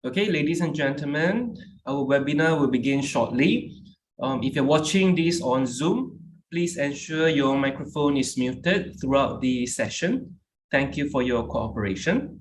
Okay, ladies and gentlemen, our webinar will begin shortly. If you're watching this on Zoom, please ensure your microphone is muted throughout the session. Thank you for your cooperation.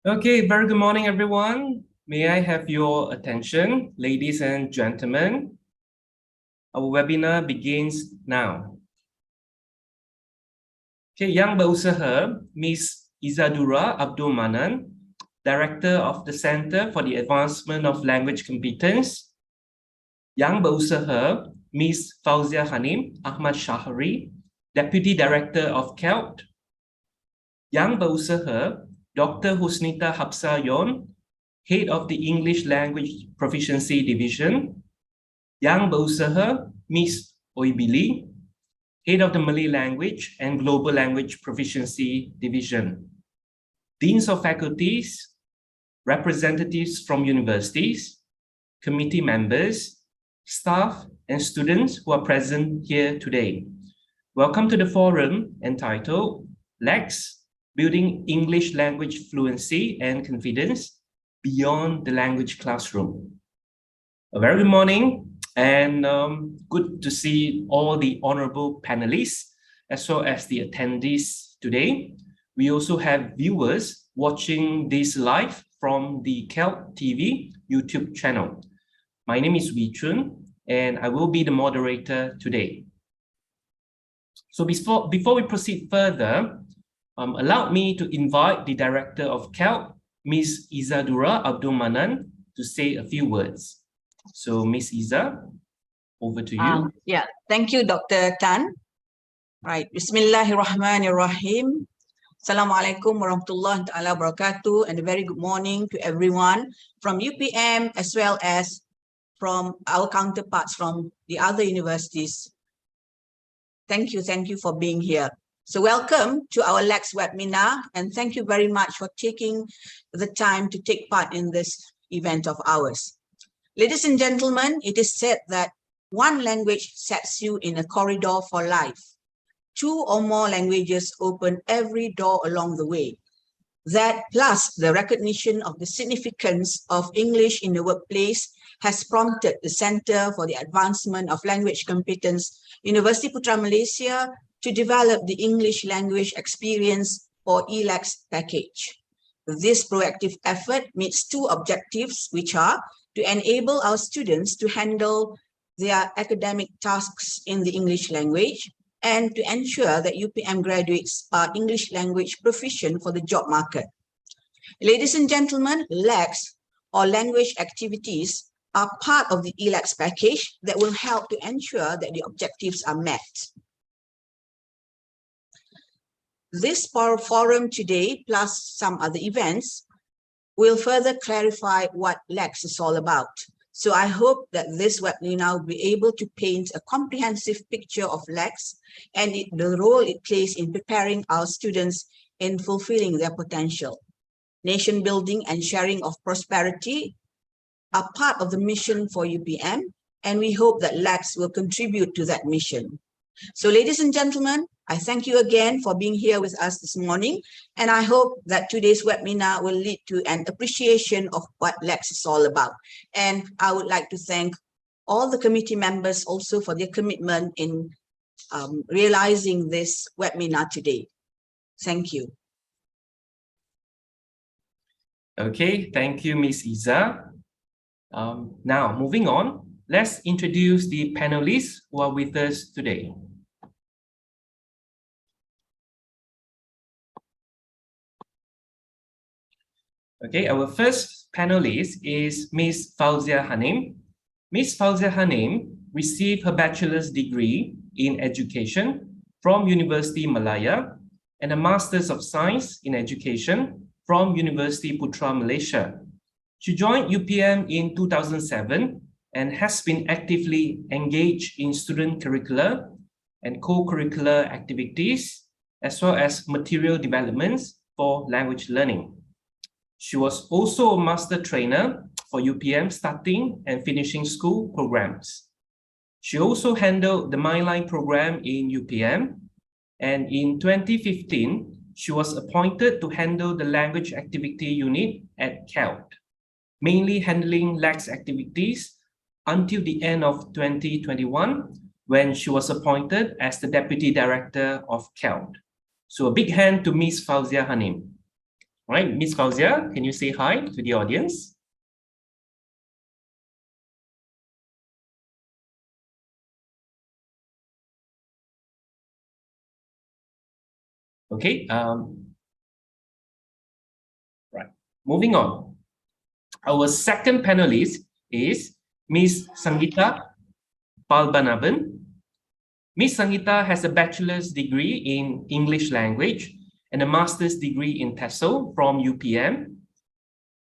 Okay, very good morning, everyone. May I have your attention, ladies and gentlemen? Our webinar begins now. Okay, Yang Berusaha, Ms. Izzadura Abdul Manan, Director of the Center for the Advancement of Language Competence. Yang Berusaha, Ms. Fauzia Hanim Ahmad Shahari, Deputy Director of Calc. Yang Berusaha, Dr. Husnita Hapsayon, Head of the English Language Proficiency Division. Yang Berusaha, Ms. Oibili, Head of the Malay Language and Global Language Proficiency Division. Deans of faculties, representatives from universities, committee members, staff, and students who are present here today. Welcome to the forum entitled Lax, Building English Language Fluency and Confidence Beyond the Language Classroom. A very good morning, and good to see all the honorable panelists as well as the attendees today. We also have viewers watching this live from the Calc TV YouTube channel. My name is Wee Chun, and I will be the moderator today. So before we proceed further, allow me to invite the Director of Calc, Ms. Izzadura Abdul Manan, to say a few words. So, Ms. Izza, over to you. Yeah, thank you, Dr. Tan. Right, Bismillahirrahmanirrahim. Assalamualaikum warahmatullahi wabarakatuh, and a very good morning to everyone from UPM as well as from our counterparts from the other universities. Thank you for being here. So welcome to our Lax Webinar, and thank you very much for taking the time to take part in this event of ours. Ladies and gentlemen, it is said that one language sets you in a corridor for life. 2 or more languages open every door along the way. That plus the recognition of the significance of English in the workplace has prompted the Center for the Advancement of Language Competence, University Putra Malaysia, to develop the English Language Experience or ELAX package. This proactive effort meets 2 objectives, which are to enable our students to handle their academic tasks in the English language and to ensure that UPM graduates are English language proficient for the job market. Ladies and gentlemen, LAX or language activities are part of the ELAX package that will help to ensure that the objectives are met. This forum today, plus some other events, will further clarify what LAX is all about. So I hope that this webinar will be able to paint a comprehensive picture of LAX and the role it plays in preparing our students in fulfilling their potential. Nation building and sharing of prosperity are part of the mission for UPM, and we hope that LAX will contribute to that mission. So ladies and gentlemen, I thank you again for being here with us this morning, and I hope that today's webinar will lead to an appreciation of what LAX is all about. And I would like to thank all the committee members also for their commitment in realizing this webinar today. Thank you. Okay, thank you, Ms. Iza. Now, moving on, let's introduce the panelists who are with us today. Okay, our first panelist is Ms. Fauzia Hanim. Ms. Fauzia Hanim received her bachelor's degree in education from University Malaya and a Master's of Science in Education from University Putra Malaysia. She joined UPM in 2007 and has been actively engaged in student curricular and co-curricular activities, as well as material developments for language learning. She was also a master trainer for UPM starting and finishing school programs. She also handled the MyLine program in UPM, and in 2015, she was appointed to handle the language activity unit at Calc, mainly handling LAX activities until the end of 2021, when she was appointed as the Deputy Director of Calc. So a big hand to Ms. Fauzia Hanim. All right, Ms. Fauzia, can you say hi to the audience? Okay, right, moving on. Our second panelist is Ms. Sangeeta Palbanaban. Ms. Sangeeta has a bachelor's degree in English language and a master's degree in TESOL from UPM.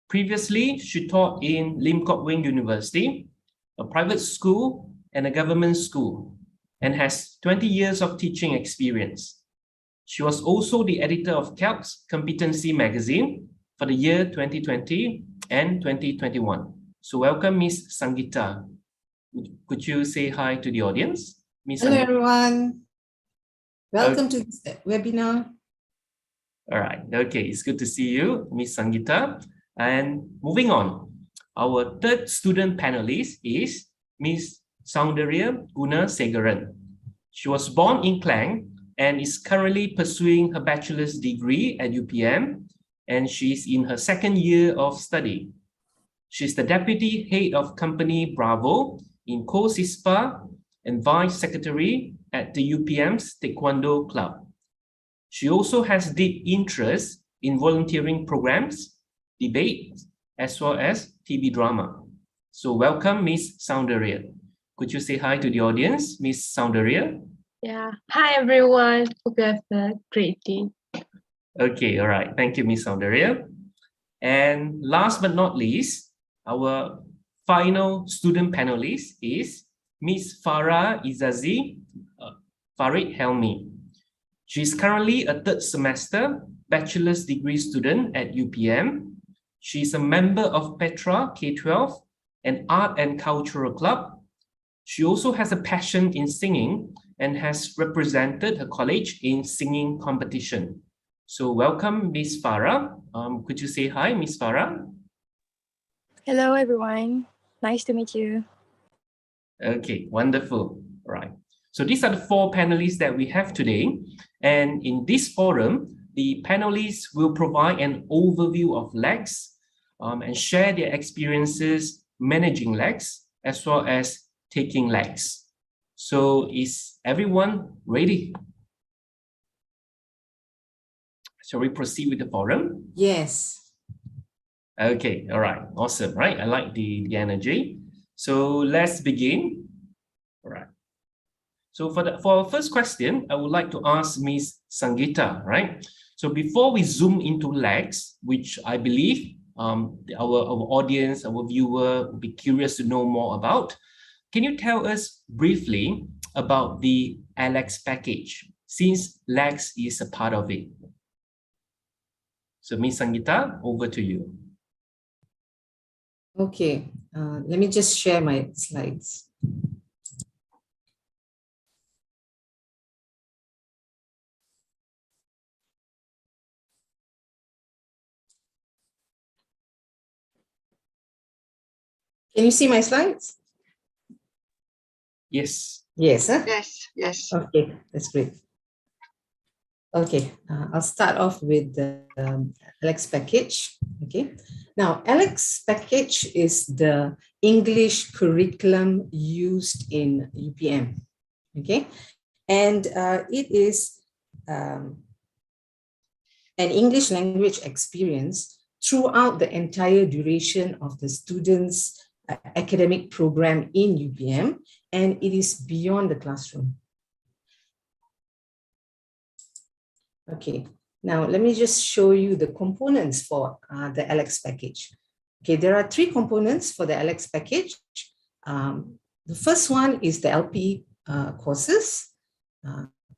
Previously, she taught in Lim Kok Wing University, a private school and a government school, and has 20 years of teaching experience. She was also the editor of Calc's Competency magazine for the year 2020 and 2021. So welcome, Ms. Sangeeta. Could you say hi to the audience? Ms. Hello, Sangeeta. everyone. Welcome to this webinar. All right. Okay, it's good to see you, Ms. Sangeeta. And moving on, our third student panelist is Ms. Soundarya Gunasegaran. She was born in Klang and is currently pursuing her bachelor's degree at UPM, and she's in her second year of study. She's the Deputy Head of Company Bravo in COSISPA and Vice Secretary at the UPM's Taekwondo Club. She also has deep interest in volunteering programs, debate, as well as TV drama. So welcome, Ms. Soundarya. Could you say hi to the audience, Ms. Soundarya? Yeah. Hi, everyone. Hope you have a great day. Okay, all right. Thank you, Miss Soundarya. And last but not least, our final student panelist is Miss Farah Izazi Farid Helmi. She's currently a third semester bachelor's degree student at UPM. She's a member of Petra K-12, an art and cultural club. She also has a passion in singing and has represented her college in singing competition. So welcome, Miss Farah. Could you say hi, Miss Farah? Hello, everyone. Nice to meet you. Okay, wonderful. All right. So these are the four panelists that we have today. And in this forum, the panelists will provide an overview of Lax and share their experiences managing Lax as well as taking Lax. So is everyone ready? Shall we proceed with the forum? Yes. Okay, all right, awesome, right? I like the energy. So let's begin. All right. So for our first question, I would like to ask Ms. Sangeeta, right? So before we zoom into Lax, which I believe our audience, our viewer will be curious to know more about, can you tell us briefly about the LX package, since Lax is a part of it? So Ms. Sangeeta, over to you. Okay, let me just share my slides. Can you see my slides? Yes. Yes, huh? Yes. Okay, that's great. Okay, I'll start off with the Alex package. Okay, now Alex package is the English curriculum used in UPM. Okay, and it is an English language experience throughout the entire duration of the students' academic program in UPM, and it is beyond the classroom. Okay, now let me just show you the components for the LX package. Okay, there are three components for the LX package. The first one is the LP courses.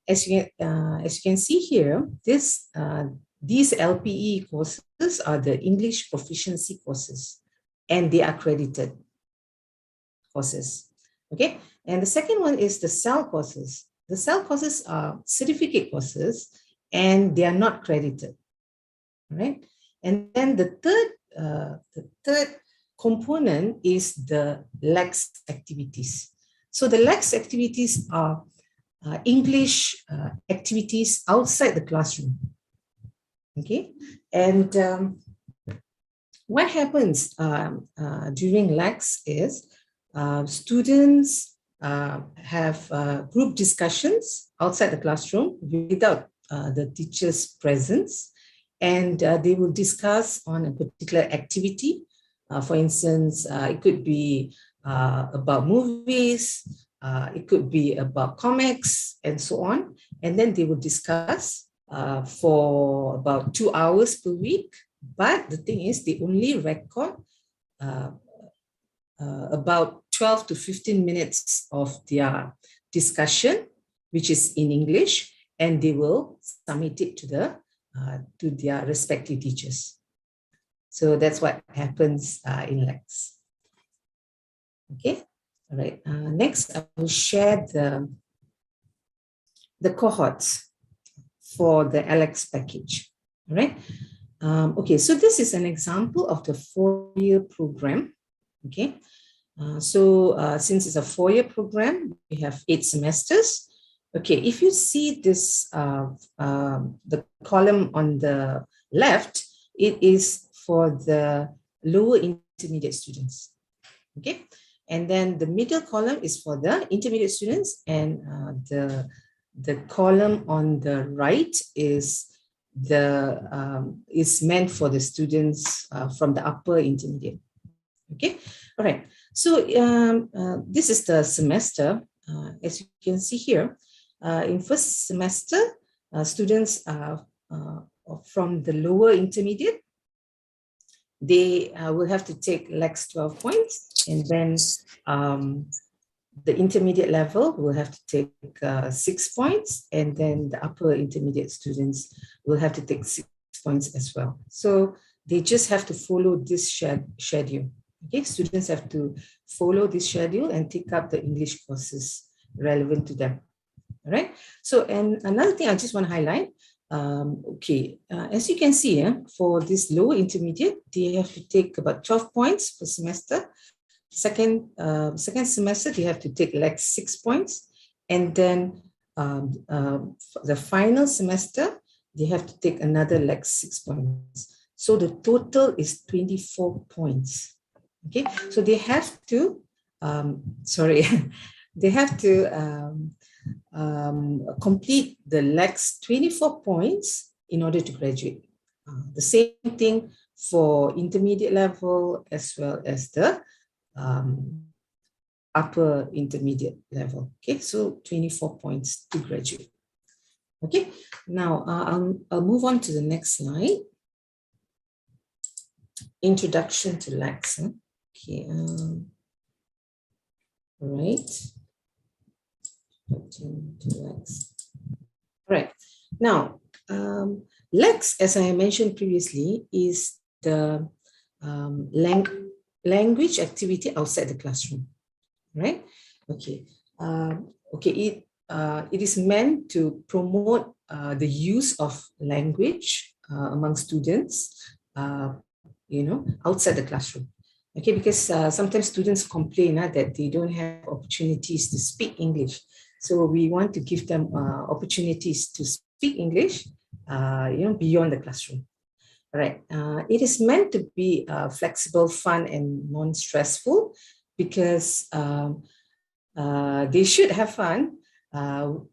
As you can see here, these LPE courses are the English proficiency courses, and they are credited courses. Okay, and the second one is the CEL courses. The CEL courses are certificate courses, and they are not credited. All right, and then the third component is the LEX activities. So the LEX activities are English activities outside the classroom. Okay, and what happens during LEX is students have group discussions outside the classroom without the teacher's presence, and they will discuss on a particular activity. For instance, it could be about movies, it could be about comics, and so on. And then they will discuss for about 2 hours per week. But the thing is, they only record about 12 to 15 minutes of their discussion, which is in English, and they will submit it to their respective teachers. So that's what happens in LEX. Okay, all right. Next, I will share the cohorts for the LX package. All right. Okay, so this is an example of the 4-year program. Okay, since it's a 4-year program, we have 8 semesters. Okay, if you see this, the column on the left, it is for the lower intermediate students. Okay, and then the middle column is for the intermediate students, and the column on the right is meant for the students from the upper intermediate. Okay, all right. So this is the semester. As you can see here, in first semester, students are from the lower intermediate, they will have to take Lax 12 points, and then the intermediate level will have to take 6 points, and then the upper intermediate students will have to take 6 points as well. So they just have to follow this schedule. Okay, students have to follow this schedule and take up the English courses relevant to them. All right. So, and another thing I just want to highlight, as you can see, for this lower intermediate, they have to take about 12 points per semester. Second semester, they have to take like 6 points. And then the final semester, they have to take another like 6 points. So the total is 24 points. Okay, so they have to, they have to complete the Lax 24 points in order to graduate. The same thing for intermediate level as well as the upper intermediate level. Okay, so 24 points to graduate. Okay, now I'll move on to the next slide. Introduction to Lax. Okay, all right. All right. Now, Lax, as I mentioned previously, is the language activity outside the classroom, right? Okay. It is meant to promote the use of language among students, outside the classroom. Okay, because sometimes students complain that they don't have opportunities to speak English. So we want to give them opportunities to speak English, beyond the classroom. All right. It is meant to be flexible, fun, and non-stressful, because they should have fun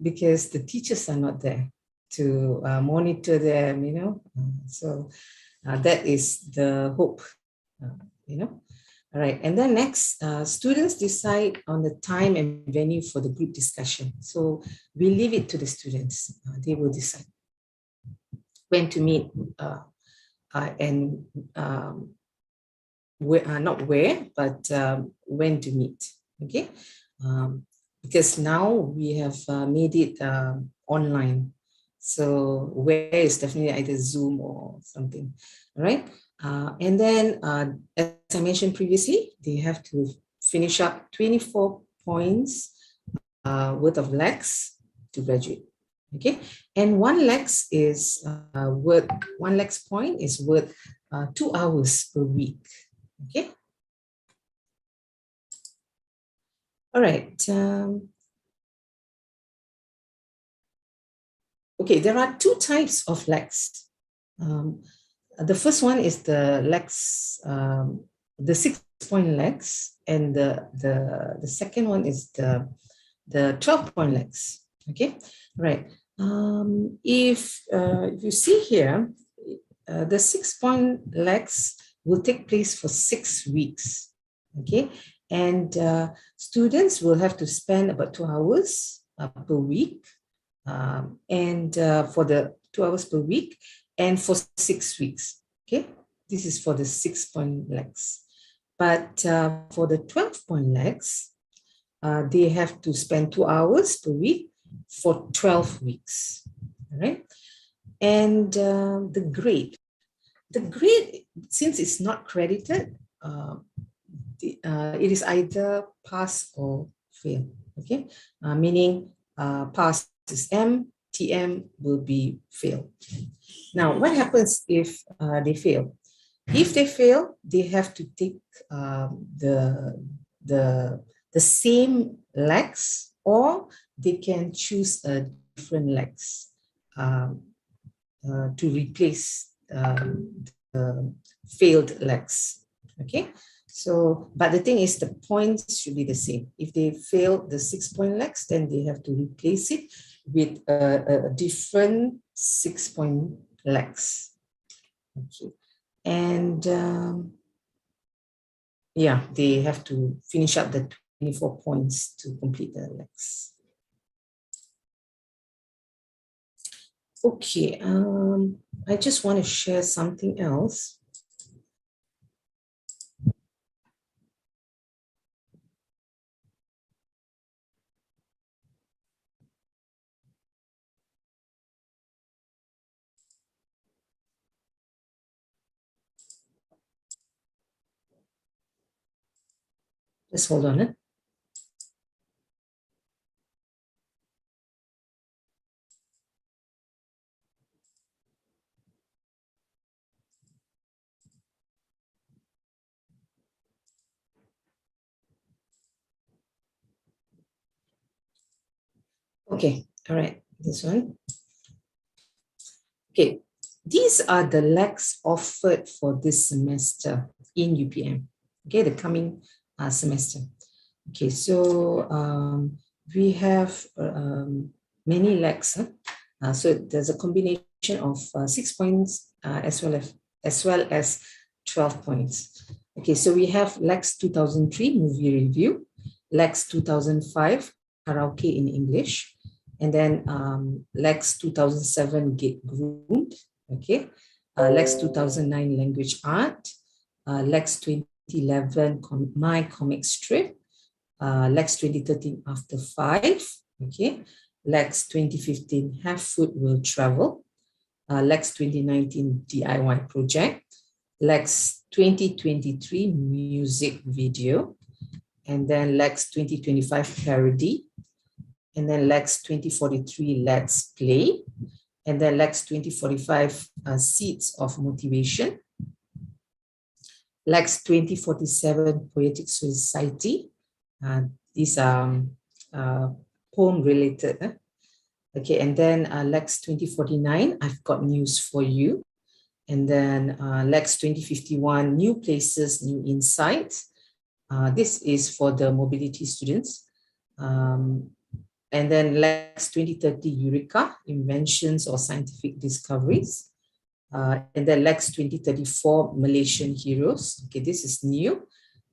because the teachers are not there to monitor them, So that is the hope, All right, and then next, students decide on the time and venue for the group discussion. So we leave it to the students. They will decide when to meet and not where, but when to meet, okay? Because now we have made it online. So where is definitely either Zoom or something, all right? And then, as I mentioned previously, they have to finish up 24 points worth of Lax to graduate. Okay, and one Lax is one Lax point is worth 2 hours per week. Okay. All right. Okay, there are 2 types of Lax. The first one is the Lax, the 6-point Lax, and the second one is the 12-point Lax. Okay, right. If you see here, the 6-point Lax will take place for 6 weeks. Okay, and students will have to spend about 2 hours per week, and for the 2 hours per week, and for 6 weeks. Okay, this is for the 6-point Lax. But for the 12-point Lax, they have to spend 2 hours per week for 12 weeks. All right, and the grade, since it's not credited, it is either pass or fail. Okay, meaning pass is M, TM will be fail. Now, what happens if they fail? If they fail, they have to take the same Lax, or they can choose a different Lax to replace the failed Lax. Okay, so but the thing is, the points should be the same. If they fail the 6-point Lax, then they have to replace it with a different 6-point Lax. Okay, and yeah, they have to finish up the 24 points to complete the Lax. Okay, I just want to share something else. Just hold on. Okay, all right, this one. Okay, these are the Lax offered for this semester in UPM. Okay, the coming semester. Okay, so we have many Lax. So there's a combination of 6 points as well as 12 points. Okay, so we have Lax 2003 movie review, Lax 2005 karaoke in English, and then Lax 2007 Get Groomed, okay, Lax 2009 Language Art, Lax 2011 My Comic Strip, Lax 2013 After 5, okay, Lax 2015 Have Food Will Travel, Lax 2019 DIY Project, Lax 2023 Music Video, and then Lax 2025 Parody, and then Lax 2043 Let's Play, and then Lax 2045 Seeds of Motivation, Lax 2047 Poetic Society. These are poem related. Okay, and then Lax 2049, I've got news for you. And then Lax 2051, New Places, New Insights. This is for the mobility students. And then Lax 2030, Eureka, Inventions or Scientific Discoveries. And then Lax 2034, Malaysian Heroes. Okay, this is new.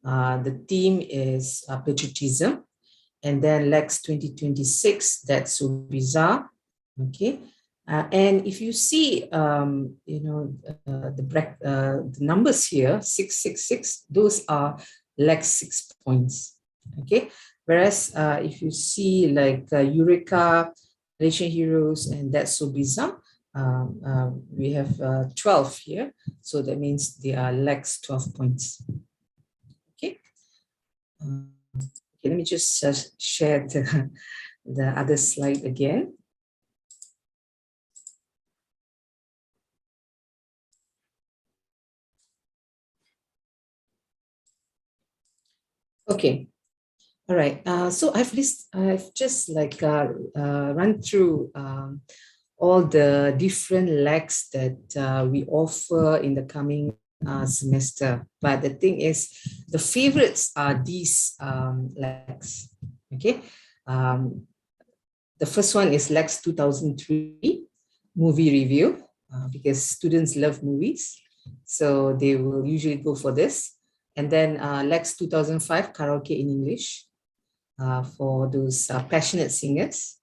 The theme is patriotism. And then Lax 2026, that's so bizarre. Okay. And if you see, the numbers here, 666, those are Lax 6 points. Okay. Whereas if you see like Eureka, Malaysian Heroes, and That's So Bizarre, we have 12 here. So that means they are Lax 12 points. Okay. Okay, let me just share the other slide again. Okay. All right. So I've just like run through all the different Lax that we offer in the coming semester. But the thing is, the favorites are these Lax. Okay. The first one is Lax 2003 movie review because students love movies, so they will usually go for this. And then Lax 2005 karaoke in English for those passionate singers.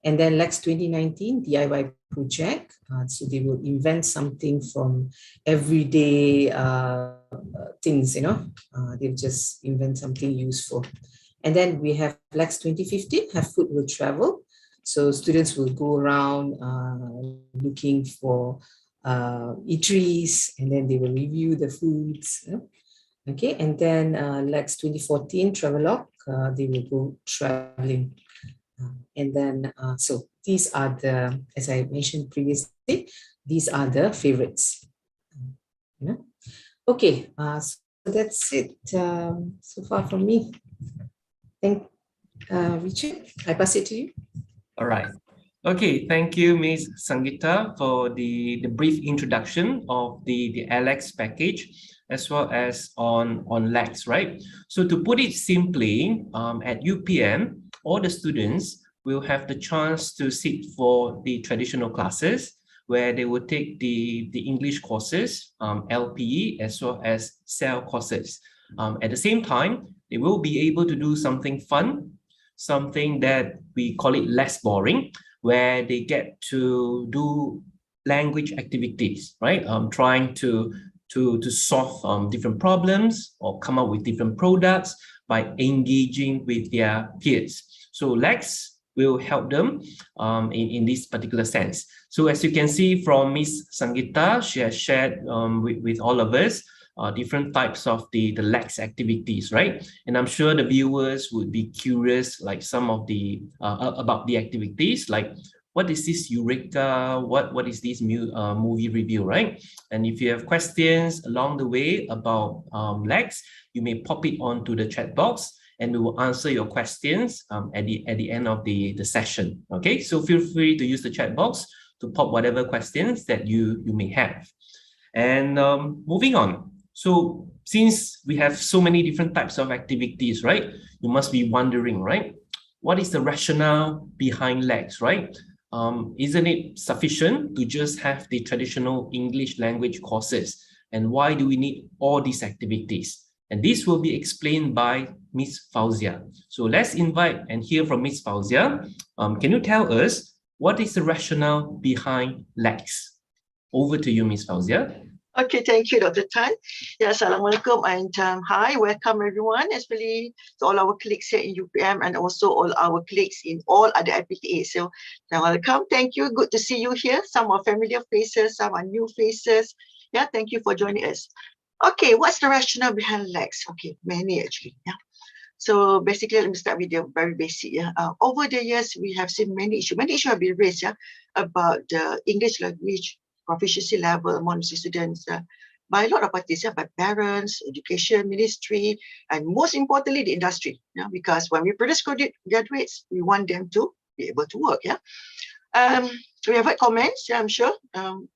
And then Lax 2019 DIY project. So they will invent something from everyday things, they'll just invent something useful. And then we have Lax 2015, Have Food Will Travel. So students will go around looking for eateries, and then they will review the foods. Okay, and then Lax 2014 Travelogue, they will go traveling. And then, so these are the, as I mentioned previously, these are the favorites. Okay, so that's it so far from me. Thank Richard, I pass it to you. All right. Okay, thank you, Ms. Sangeeta, for the brief introduction of the LX package, as well as on Lax, right? So to put it simply, at UPM, all the students will have the chance to sit for the traditional classes, where they will take the English courses, LPE, as well as CEL courses. At the same time, they will be able to do something fun, something that we call it less boring, where they get to do language activities, right? Trying to solve different problems or come up with different products by engaging with their peers. So Lax will help them in this particular sense. So as you can see from Ms. Sangeeta, she has shared with all of us different types of the Lax activities, right? And I'm sure the viewers would be curious, like some of the about the activities, like what is this Eureka? What is this movie review, right? And if you have questions along the way about Lax, you may pop it onto the chat box, and we will answer your questions at the end of the session. Okay, so feel free to use the chat box to pop whatever questions that you may have. And moving on. So since we have so many different types of activities, right? You must be wondering, right? What is the rationale behind Lax, right? Isn't it sufficient to just have the traditional English language courses? And why do we need all these activities? And this will be explained by Ms. Fauzia. So let's invite and hear from Ms. Fauzia. Can you tell us what is the rationale behind Lax? Over to you, Ms. Fauzia. Okay, thank you, Dr. Tan. Yeah, Assalamualaikum and hi, welcome everyone, especially to all our colleagues here in UPM and also all our colleagues in all other IPTA. So welcome, thank you, good to see you here. Some are familiar faces, some are new faces. Yeah, thank you for joining us. Okay, what's the rationale behind Lax? Okay, many actually. Yeah. So basically, let me start with the very basic. Yeah. Over the years, we have seen many issues. Many issues have been raised, yeah, about the English language proficiency level among students by a lot of parties, yeah, by parents, education, ministry, and most importantly, the industry. Yeah, because when we produce graduates, we want them to be able to work. Yeah. We have heard comments, yeah, I'm sure,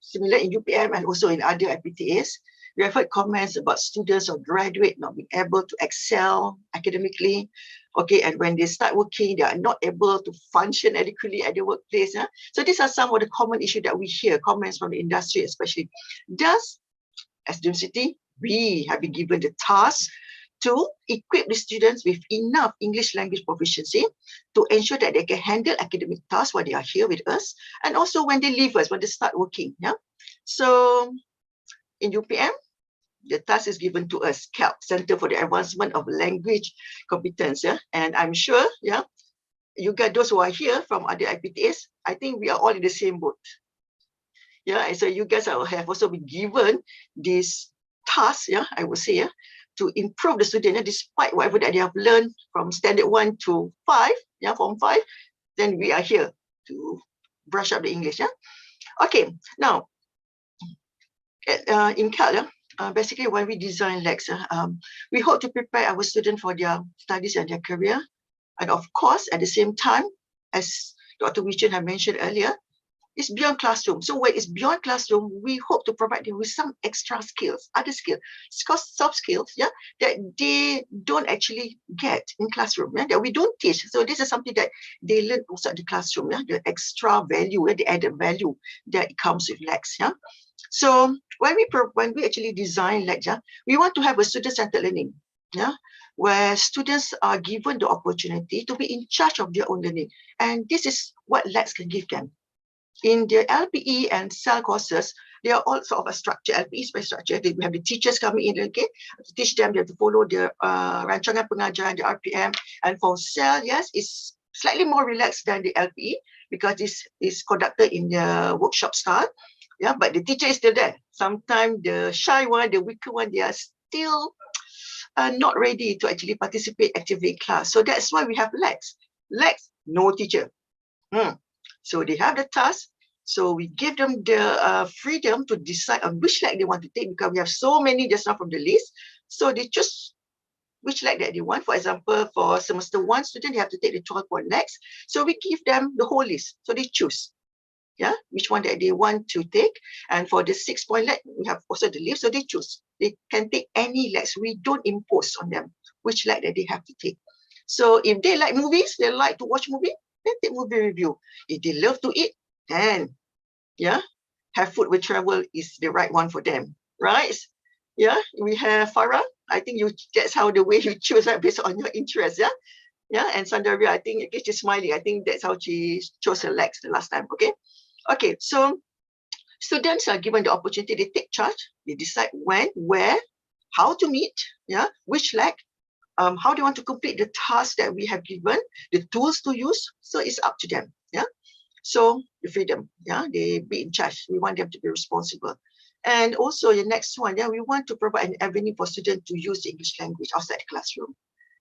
similar in UPM and also in other IPTAs. We have heard comments about students or graduate not being able to excel academically. Okay, and when they start working, they are not able to function adequately at the workplace. Huh? So these are some of the common issues that we hear, comments from the industry especially. Thus, as the university, we have been given the task to equip the students with enough English language proficiency to ensure that they can handle academic tasks while they are here with us, and also when they leave us, when they start working. Yeah. So in UPM, the task is given to us, Calc, Center for the Advancement of Language Competence. Yeah? And I'm sure, yeah, you guys, those who are here from other IPTAs, I think we are all in the same boat. Yeah, and so you guys have also been given this task, yeah, I would say, yeah, to improve the student, yeah, despite whatever that they have learned from standard 1 to 5, yeah, from 5, then we are here to brush up the English. Yeah. Okay, now, in Calc, yeah, basically, when we design Lax, we hope to prepare our students for their studies and their career. And of course, at the same time, as Dr. Wichan had mentioned earlier, it's beyond classroom. So when it's beyond classroom, we hope to provide them with some extra skills, other skills, soft skills, yeah, that they don't actually get in classroom, yeah, that we don't teach. So this is something that they learn outside the classroom, yeah, the extra value, the added value that comes with Lax, yeah. So when we actually design Lax, yeah, we want to have a student-centered learning, yeah, where students are given the opportunity to be in charge of their own learning. And this is what Lax can give them. In the LPE and CEL courses, they are all sort of a structure. LPE is by structure. They have the teachers coming in, okay, to teach them. They have to follow the rancangan pengajaran, the RPM. And for CEL, yes, it's slightly more relaxed than the LPE because this is conducted in the workshop style. Yeah, but the teacher is still there. Sometimes the shy one, the weaker one, they are still not ready to actually participate actively in class. So that's why we have Lax. Lax, no teacher. So they have the task. So we give them the freedom to decide on which leg they want to take, because we have so many just now from the list. So they choose which leg that they want. For example, for semester 1 student, they have to take the 12-point legs. So we give them the whole list. So they choose, yeah, which one that they want to take. And for the 6-point leg, we have also the list. So they choose. They can take any legs. We don't impose on them which leg that they have to take. So if they like movies, they like to watch movie, then take movie review. If they love to eat, then yeah, have food with travel is the right one for them, right? Yeah, we have Farah. I think that's how the way you choose, right, based on your interest. Yeah, Yeah, and Sandaria, I think she's smiling. I think that's how she chose her Lax the last time. Okay. Okay, so students are given the opportunity, they take charge, they decide when, where, how to meet, yeah, which leg, how they want to complete the task that we have given, the tools to use. So it's up to them. Yeah. So the freedom, yeah, they be in charge. We want them to be responsible. And also the next one, yeah, we want to provide an avenue for students to use the English language outside the classroom.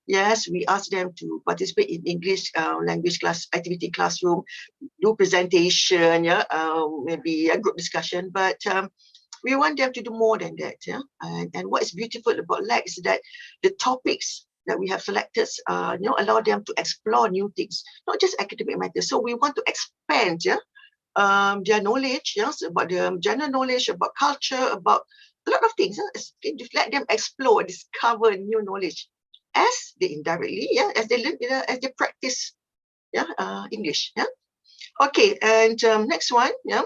Yes, we ask them to participate in English language class activity classroom, do presentation, yeah, maybe a group discussion, but we want them to do more than that. Yeah, and what is beautiful about Lax is that the topics that we have selected, allow them to explore new things, not just academic matters. So we want to expand, yeah, their knowledge, yes, about the general knowledge about culture, about a lot of things. Just let them explore, discover new knowledge, as they indirectly, yeah, as they learn, as they practice, yeah, English, yeah. Okay, and next one, yeah.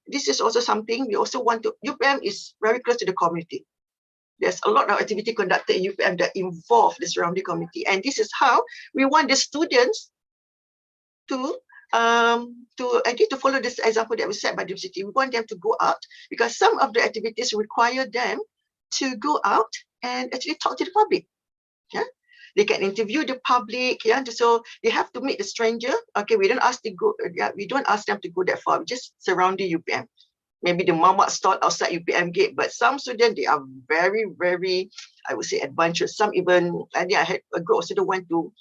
This is also something we also want to. UPM is very close to the community. There's a lot of activity conducted in UPM that involve the surrounding community, and this is how we want the students to to follow this example that was set by the university. We want them to go out because some of the activities require them to go out and actually talk to the public. Yeah, they can interview the public. Yeah, so they have to meet the stranger. Okay, we don't ask to go. Yeah, we don't ask them to go that far. We just surrounding UPM. Maybe the mamak stall outside UPM gate, but some students, they are very, very, I would say, adventurous. Some even, I think I had a group of students went to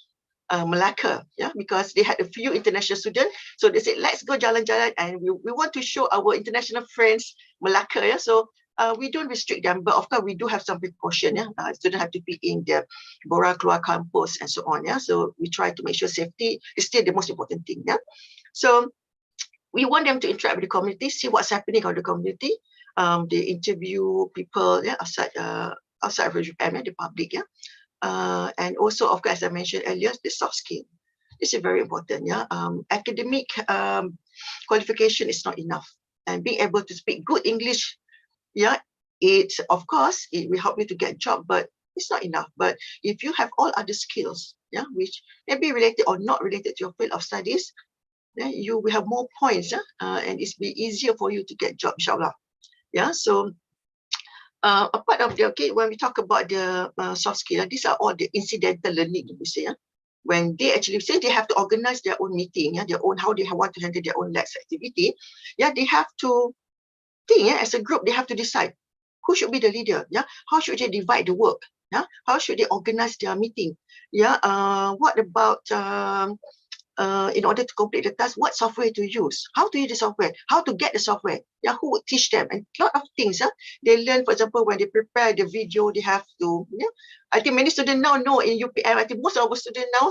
Malacca, yeah, because they had a few international students. So they said, let's go jalan-jalan, and we want to show our international friends Malacca, yeah. So we don't restrict them, but of course we do have some precaution, yeah. Students have to be in the Bora keluar campus and so on, yeah. So we try to make sure safety is still the most important thing, yeah. So we want them to interact with the community, see what's happening on the community. They interview people, yeah, outside of UPM, the public, yeah. And also, of course, as I mentioned earlier, the soft skill. This is very important, yeah. Academic qualification is not enough, and being able to speak good English, yeah, it of course it will help you to get a job, but it's not enough. But if you have all other skills, yeah, which may be related or not related to your field of studies, then you will have more points, yeah, and it's be easier for you to get job, inshallah. Yeah, so a part of the, okay, when we talk about the soft skill, these are all the incidental learning, we say, yeah. When they actually say they have to organize their own meeting, yeah, their own, how they want to handle their own Lax activity, yeah, they have to think, yeah, as a group, they have to decide who should be the leader, yeah, how should they divide the work, yeah, how should they organize their meeting, yeah, what about in order to complete the task, what software to use, how to use the software, how to get the software, yeah, who would teach them, and a lot of things. They learn, for example, when they prepare the video, they have to, yeah, I think many students now know in UPM, I think most of our students now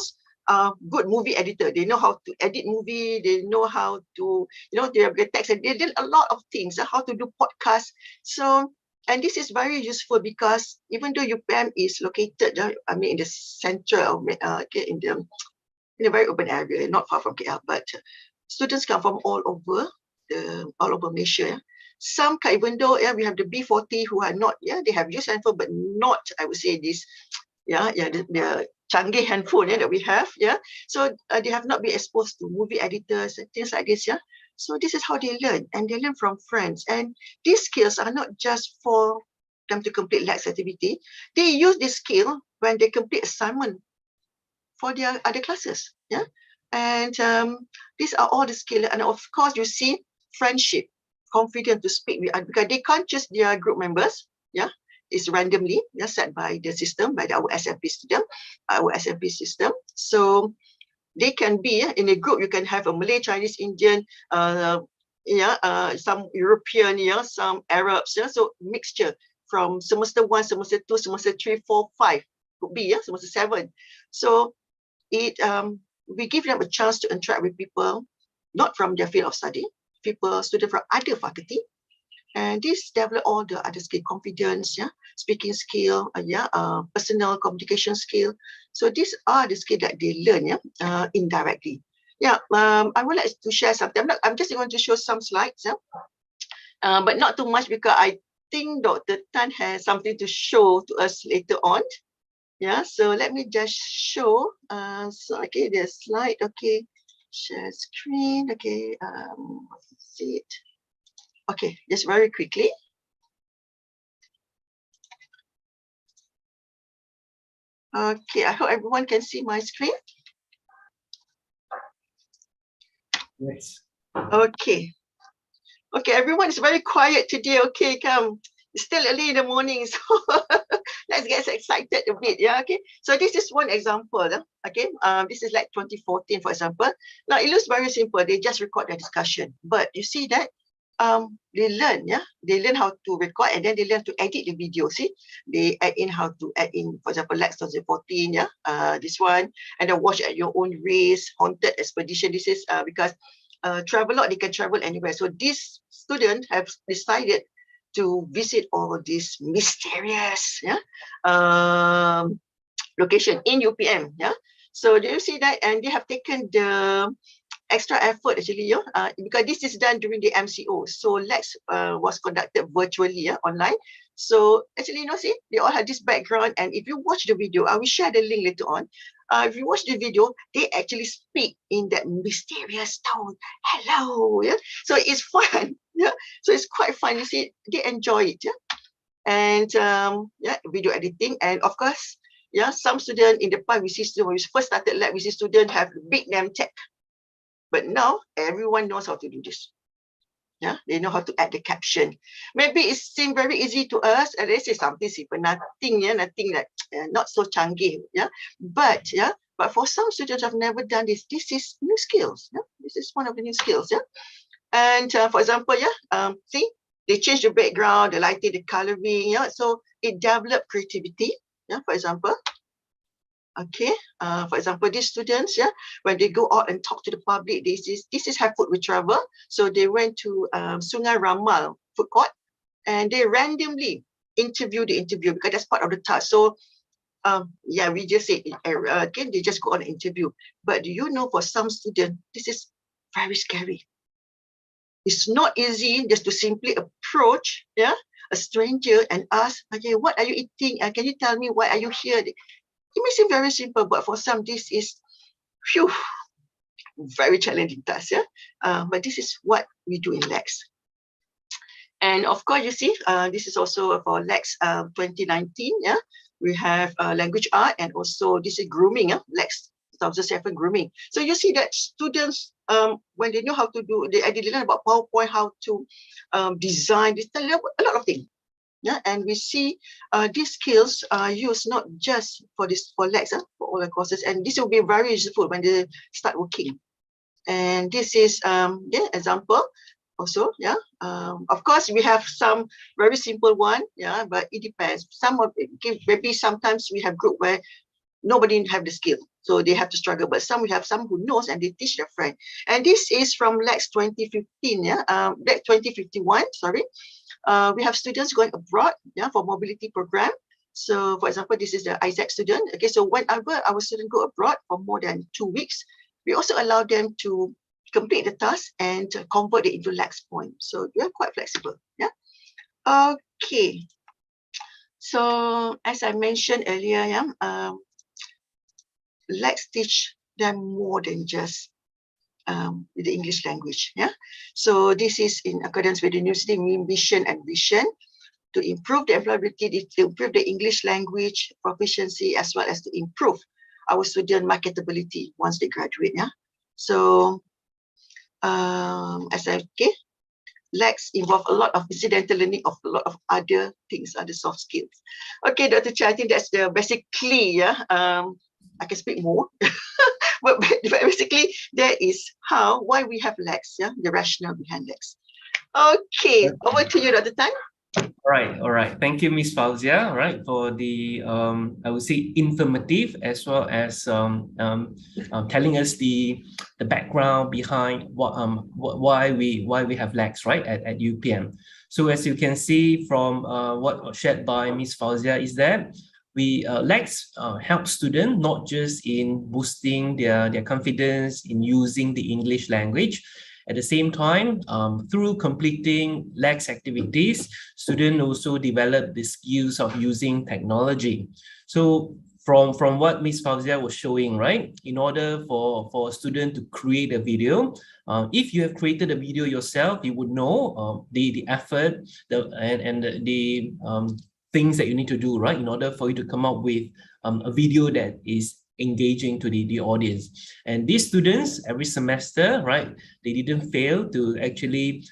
are good movie editor. They know how to edit movie, they know how to, they have the text, and they learn a lot of things, how to do podcasts. So, and this is very useful because even though UPM is located, in the center of, in a very urban area, not far from KL, but students come from all over Malaysia. Some, even though, yeah, we have the B40 who are not, yeah, they have used handphone, but not, I would say, this, the canggih handphone, yeah, that we have, yeah. So they have not been exposed to movie editors and things like this, yeah. So this is how they learn, and they learn from friends. And these skills are not just for them to complete Lax activity. They use this skill when they complete assignment for their other classes, yeah. And these are all the skills, and of course you see friendship, confidence to speak with others, because they can't choose their group members, yeah. It's randomly, yeah, set by the system, by our SNP system. So they can be, in a group, you can have a Malay, Chinese, Indian, some European, yeah, some Arabs, yeah. So mixture from semester 1, semester 2, semester 3, 4, 5 could be, yeah, semester 7. So we give them a chance to interact with people not from their field of study, students from other faculty, and this develop all the other skill, confidence, yeah, speaking skill, personal communication skill. So these are the skills that they learn, yeah, indirectly. Yeah, I would like to share something. I'm just going to show some slides, yeah, but not too much because I think Dr. Tan has something to show to us later on. Yeah, so let me just show. So okay, the slide. Okay, share screen. Okay, see it. Okay, just very quickly. Okay, I hope everyone can see my screen. Yes. Okay. Okay, everyone is very quiet today. Okay, come. It's still early in the morning, so let's get excited a bit. Yeah, okay. So this is one example. Okay, this is like 2014, for example. Now it looks very simple. They just record the discussion, but you see that they learn. Yeah, they learn how to record and then they learn to edit the video. See, they add in how to add in, for example, Lax 2014. Yeah, this one, and then watch at your own risk. Haunted expedition. This is because Travelodge, they can travel anywhere. So these students have decided to visit all these mysterious location in UPM. Yeah. So do you see that? And they have taken the extra effort actually, because this is done during the MCO. So Lex was conducted virtually, online. So actually, see, they all have this background. And if you watch the video, I will share the link later on. If you watch the video, they actually speak in that mysterious tone. Hello, yeah. So it's fun, yeah. So it's quite fun. You see, they enjoy it, yeah. And video editing, and of course, yeah, some students in the past, we see students, when we first started lab, we see students have big name tag. But now everyone knows how to do this. Yeah, they know how to add the caption. Maybe it seems very easy to us, and they say something simple, nothing, nothing that not so canggih, But but for some students who have never done this, this is new skills. Yeah, this is one of the new skills. Yeah, and for example, see, they change the background, the lighting, the coloring. Yeah, so it developed creativity. Yeah, for example. Okay, for example, these students, when they go out and talk to the public, this is how food we travel. So they went to Sungai Ramal food court, and they randomly interview because that's part of the task. So we just say again, they just go on an interview. But do you know, for some students, this is very scary. It's not easy just to simply approach, a stranger and ask, okay, what are you eating? Can you tell me why are you here? It may seem very simple, but for some, this is very challenging task. But this is what we do in Lex. And of course, you see, this is also for Lex 2019. We have language art, and also this is grooming. Lex 2007 grooming. So you see that students, when they know how to do, they learn about PowerPoint, how to design, they learn a lot of things. Yeah, and we see these skills are used not just for Lex, for all the courses, and this will be very useful when they start working. And this is example also. Of course, we have some very simple one, but it depends. Some of it, maybe sometimes we have group where nobody have the skill, so they have to struggle. But we have some who knows and they teach their friend. And this is from Lex 2015, Lex 2051. Sorry. We have students going abroad, for mobility program. So, for example, this is the Isaac student. Okay, so whenever our students go abroad for more than 2 weeks, we also allow them to complete the task and convert it into Lex points. So we are quite flexible. Okay. So as I mentioned earlier, Lex teach them more than just the English language. So this is in accordance with the university mission and vision to improve the employability, to improve the English language proficiency, as well as to improve our student marketability once they graduate. So Lex involve a lot of incidental learning of a lot of other things, other soft skills. Okay, Dr. Chia, I think that's the basically, I can speak more. But basically, that is why we have Lex, the rationale behind Lex. Okay, over to you, Dr. Tan. All right. Thank you, Ms. Fauzia, for the I would say informative, as well as telling us the background behind why we have Lex, at UPM. So as you can see from what was shared by Ms. Fauzia, is that Lex helps students not just in boosting their confidence in using the English language. At the same time, through completing Lex activities, students also develop the skills of using technology. So from what Ms. Fauzia was showing, right? In order for a student to create a video, if you have created a video yourself, you would know the effort and the things that you need to do, right? In order for you to come up with a video that is engaging to the audience. And these students every semester, right, they didn't fail to actually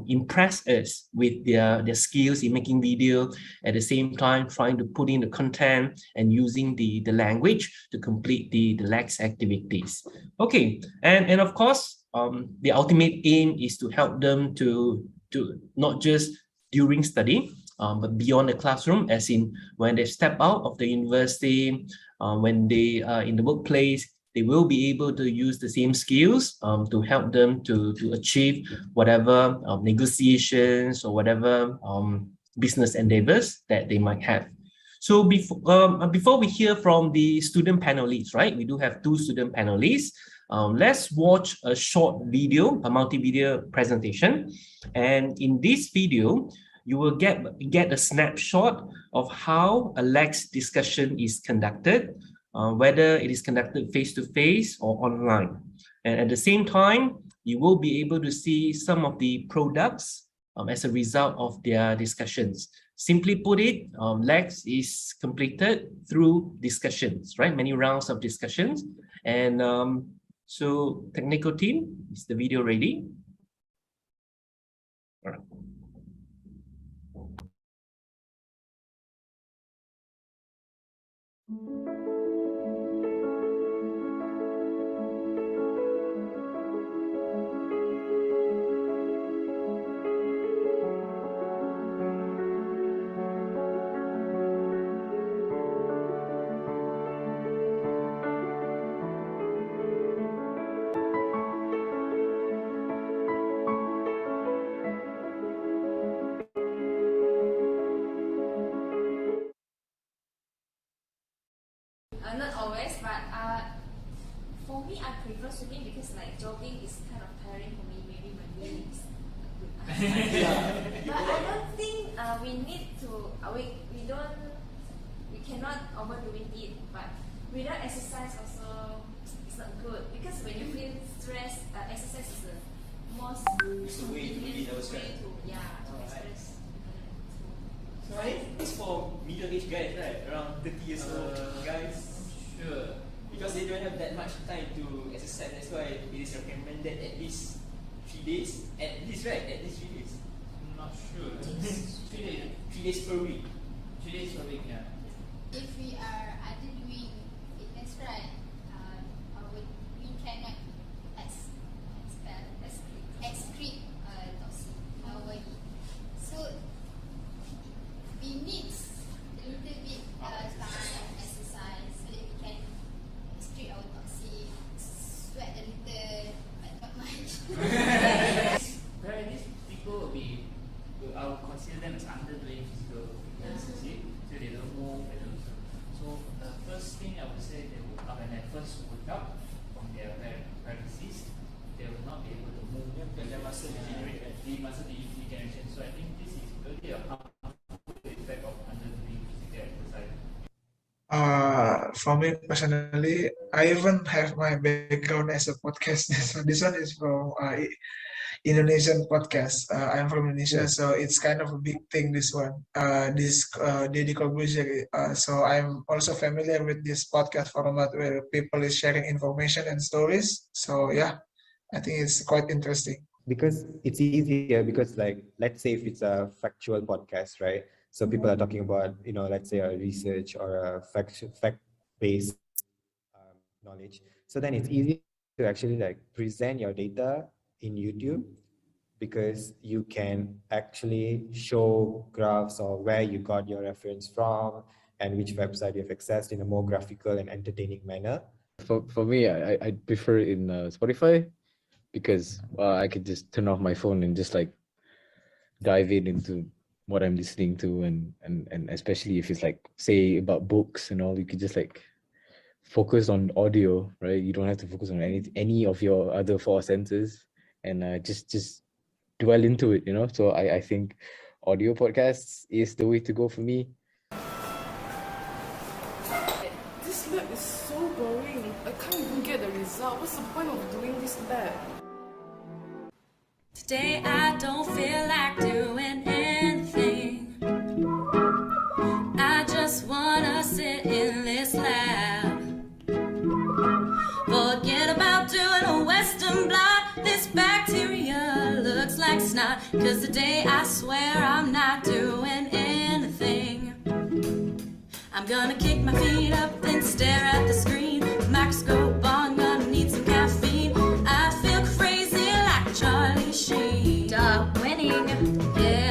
impress us with their skills in making video, at the same time trying to put in the content and using the language to complete the Lax activities. Okay, and of course the ultimate aim is to help them to not just during study, but beyond the classroom, as in when they step out of the university, when they are in the workplace, they will be able to use the same skills to help them to achieve whatever negotiations or whatever business endeavors that they might have. So before we hear from the student panelists, right? We do have 2 student panelists. Let's watch a short video, a multi-video presentation. And in this video, you will get a snapshot of how a Lax discussion is conducted, whether it is conducted face-to-face or online. And at the same time, you will be able to see some of the products as a result of their discussions. Simply put it, Lax is completed through discussions, right? Many rounds of discussions. And so technical team, is the video ready? All right. Not always, but for me, I prefer swimming because like jogging is kind of tiring for me. Maybe my knee is a good answer. But I don't think we need to. We cannot overdoing it. But without exercise also, it's not good because when you feel stressed, exercise is the most convenient way to express. So it's for middle-aged guys, right? Around 30 years old guys. Sure. Because they don't have that much time to exercise, that's why it is recommended at least 3 days. At least, right? At least 3 days. I'm not sure. 3 days. 3 days per week. 3 days per week, yeah. If we are underdoing fitness, right, we cannot excrete toxin in our body. So we need a little bit time, exercise, so that we can excrete our toxin, sweat a little, but not much. Where these people I will consider them as underdoing physical fitness, you see? So they don't move, they don't. So the first thing I would say, when they first wake up from their practices, they will not be able to move because their muscle degeneration. So I think this is really a harmful effect of underdoing physical exercise. For me personally, I even have my background as a podcaster. So this one is from Indonesian podcast. I'm from Indonesia, so it's kind of a big thing. This one, this Deddy Corbuzier. So I'm also familiar with this podcast format where people is sharing information and stories. So yeah, I think it's quite interesting. Because it's easier because like let's say if it's a factual podcast, right? So people are talking about, let's say a research or a fact-based knowledge. So then it's easy to actually like present your data in YouTube because you can actually show graphs or where you got your reference from and which website you've accessed in a more graphical and entertaining manner. For me, I prefer it in Spotify because I could just turn off my phone and just like dive into what I'm listening to, and especially if it's like say about books and all, you could just like focus on audio, right? You don't have to focus on any of your other 4 senses and just dwell into it, So I think audio podcasts is the way to go for me. This This lab is so boring. I can't even get the result. What's the point of doing this lab? Today I don't feel like doing anything. I just wanna sit in this lab. Forget about doing a Western blot. This bacteria looks like snot. 'Cause today I swear I'm not doing anything. I'm gonna kick my feet up and stare at the screen. Microscope on, gonna need some caffeine. I feel crazy like Charlie Sheen. Stop winning, yeah.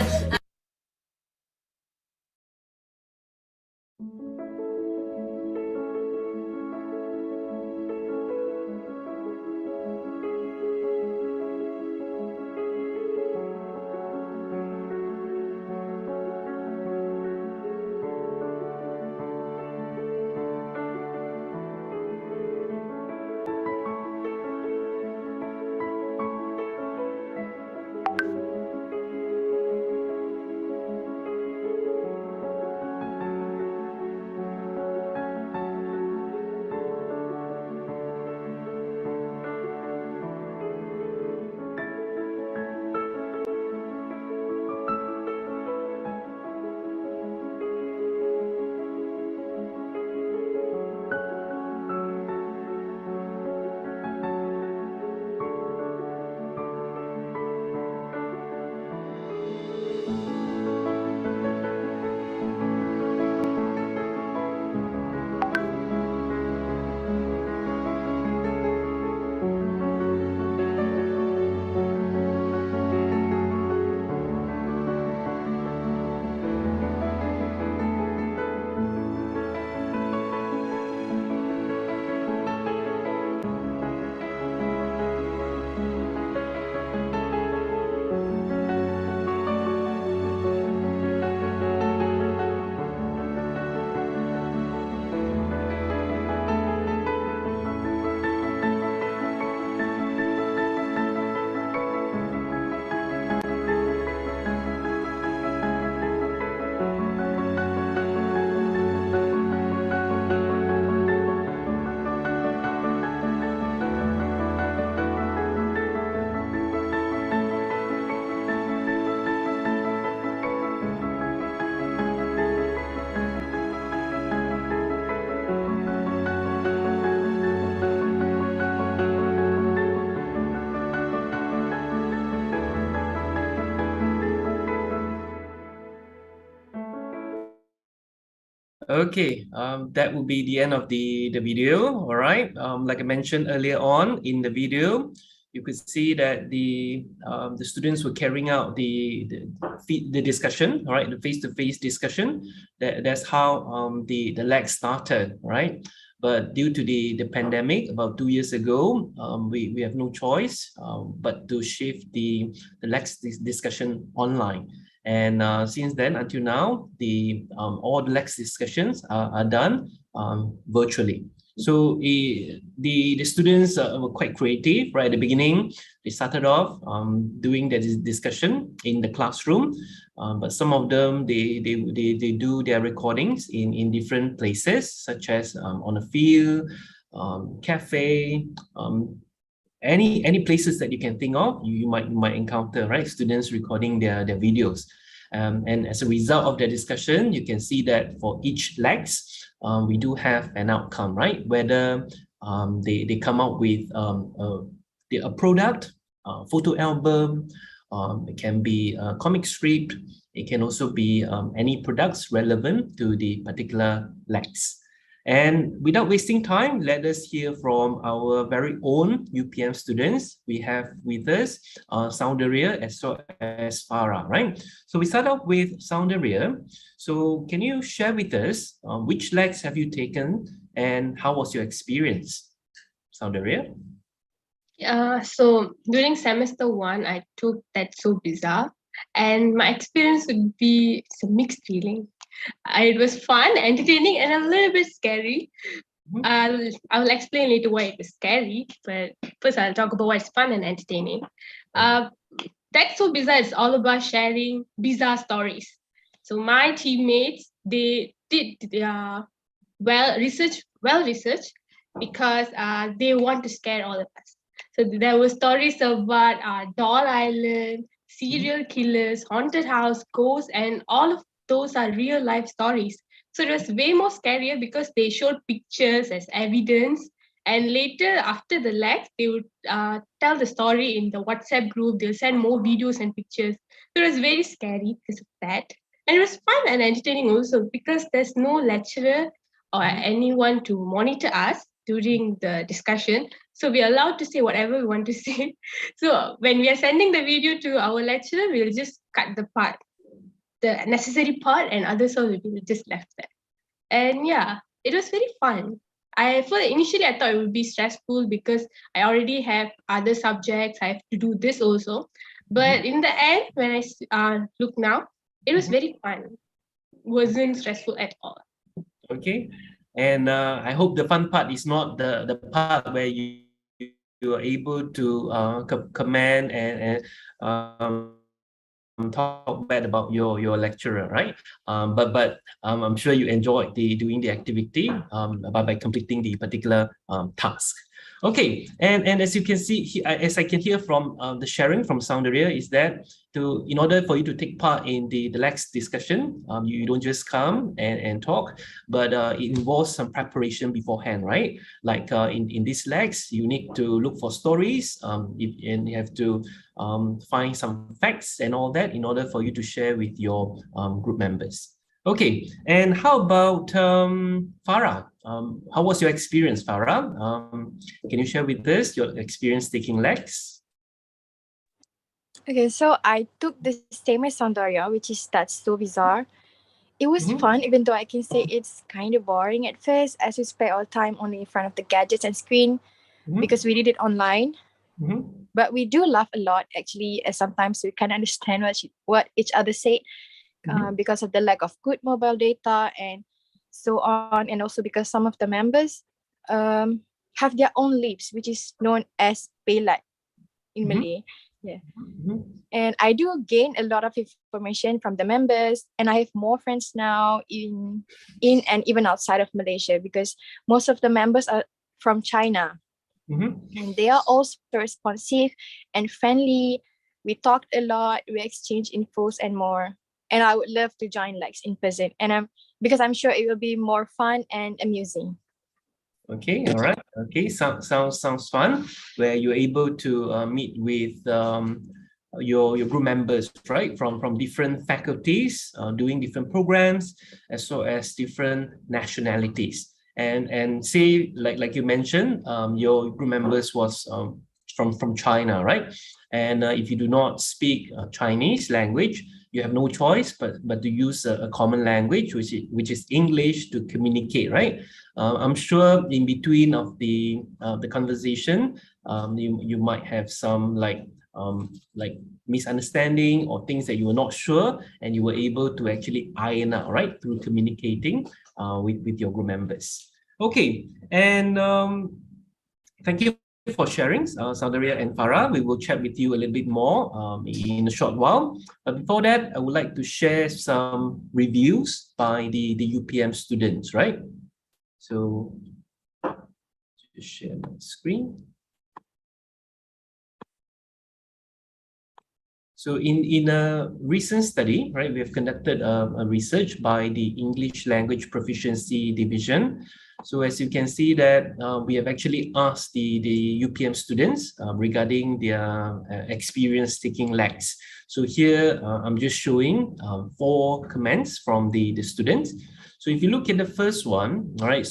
Okay, that will be the end of the video. All right. Like I mentioned earlier on in the video, you could see that the students were carrying out the discussion. All right, the face-to-face discussion. That's how the Lax started. Right. But due to the pandemic about 2 years ago, we have no choice but to shift the Lax discussion online. And since then until now, all the Lax discussions are done virtually. So the students were quite creative right at the beginning. They started off doing the discussion in the classroom, but some of them they do their recordings in different places, such as on a field, cafe, any places that you can think of, you might encounter, right? Students recording their videos. And as a result of the discussion, you can see that for each Lax, we do have an outcome, right? Whether they come out with a product, photo album, it can be a comic strip, it can also be any products relevant to the particular Lax. And without wasting time, let us hear from our very own UPM students. We have with us Soundarya as well as Farah, right? So we start off with Soundarya. So can you share with us which Lax have you taken and how was your experience? Soundarya? So during semester 1, I took That's So Bizarre, and my experience would be it's a mixed feeling. It was fun, entertaining, and a little bit scary. I'll explain later why it was scary, but first I'll talk about why it's fun and entertaining. That's So Bizarre is all about sharing bizarre stories. So my teammates, they did their research well researched because they want to scare all of us. So there were stories about Doll Island, serial killers, haunted house, ghosts, and all of those are real life stories. So it was way more scarier because they showed pictures as evidence. And later, after the Lax, they would tell the story in the WhatsApp group. They'll send more videos and pictures. So it was very scary because of that. And it was fun and entertaining also because there's no lecturer or anyone to monitor us during the discussion. So we're allowed to say whatever we want to say. So when we are sending the video to our lecturer, we'll just cut the necessary part, and others will be just left there. And yeah, it was very fun. Initially I thought it would be stressful because I already have other subjects. I have to do this also. But in the end, when I look now, it was very fun. Wasn't stressful at all. Okay, and I hope the fun part is not the part where you are able to comment and talk bad about your lecturer, right? But I'm sure you enjoyed doing the activity by completing the particular task. Okay, and as you can see, as I can hear from the sharing from Soundaria, is that in order for you to take part in the Lax discussion, you don't just come and talk, but it involves some preparation beforehand, right? Like in this Lax, you need to look for stories, and you have to find some facts and all that in order for you to share with your group members. Okay, and how about Farah? How was your experience, Farah? Can you share with us your experience taking Lax? Okay, so I took the same as Soundaria, which is That's So Bizarre. It was fun, even though I can say it's kind of boring at first, as we spent all time only in front of the gadgets and screen because we did it online. But we do laugh a lot, actually, as sometimes we can't understand what each other said because of the lack of good mobile data and so on. And also because some of the members have their own lips, which is known as pelat in Malay. Yeah. And I do gain a lot of information from the members, and I have more friends now in and even outside of Malaysia because most of the members are from China. And they are also responsive and friendly. We talked a lot, we exchanged infos and more. And I would love to join Lax in person, and because I'm sure it will be more fun and amusing. Okay, all right. Okay, sounds fun. Where you're able to meet with your group members, right? From different faculties, doing different programs, as well as different nationalities. And say like you mentioned, your group members was from China, right? And if you do not speak Chinese language, you have no choice but to use a common language, which is English, to communicate, right? I'm sure in between of the conversation, you might have some like misunderstanding or things that you were not sure, and you were able to actually iron out, right, through communicating with your group members. Okay, and thank you for sharing, Soundaria and Farah. We will chat with you a little bit more in a short while. But before that, I would like to share some reviews by the UPM students, right? So, just share my screen. So in a recent study, right, we have conducted a research by the English Language Proficiency Division. So as you can see that we have actually asked the UPM students regarding their experience taking Lax. So here I'm just showing 4 comments from the students. So if you look at the first one, all right,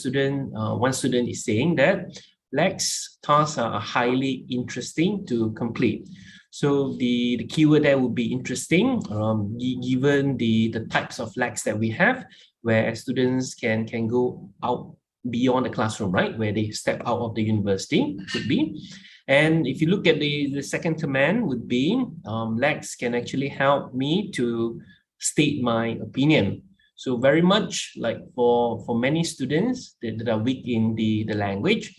one student is saying that Lax tasks are highly interesting to complete. So the keyword there would be interesting, given the types of Lax that we have, where students can go out beyond the classroom, right? Where they step out of the university, could be. And if you look at the second command would be, Lax can actually help me to state my opinion. So very much like for many students that are weak in the language,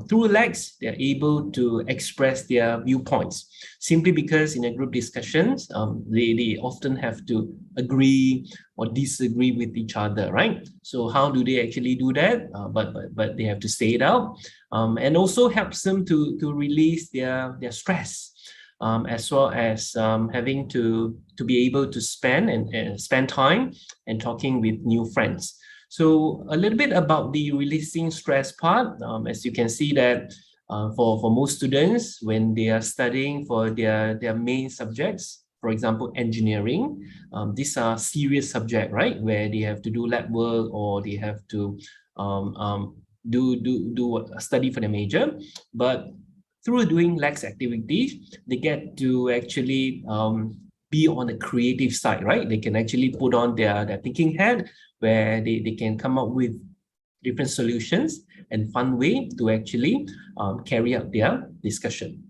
through Lax, they're able to express their viewpoints. Simply because in a group discussions, they often have to agree or disagree with each other, right? So how do they actually do that? But they have to say it out, and also helps them to release their stress. As well as having to be able to spend time and talking with new friends. So a little bit about the releasing stress part. As you can see that for most students, when they are studying for their main subjects, for example, engineering, these are serious subjects, right? Where they have to do lab work or they have to do a study for the major. But through doing Lax activities, they get to actually be on the creative side, right? They can actually put on their thinking hat, where they can come up with different solutions and fun way to actually carry out their discussion.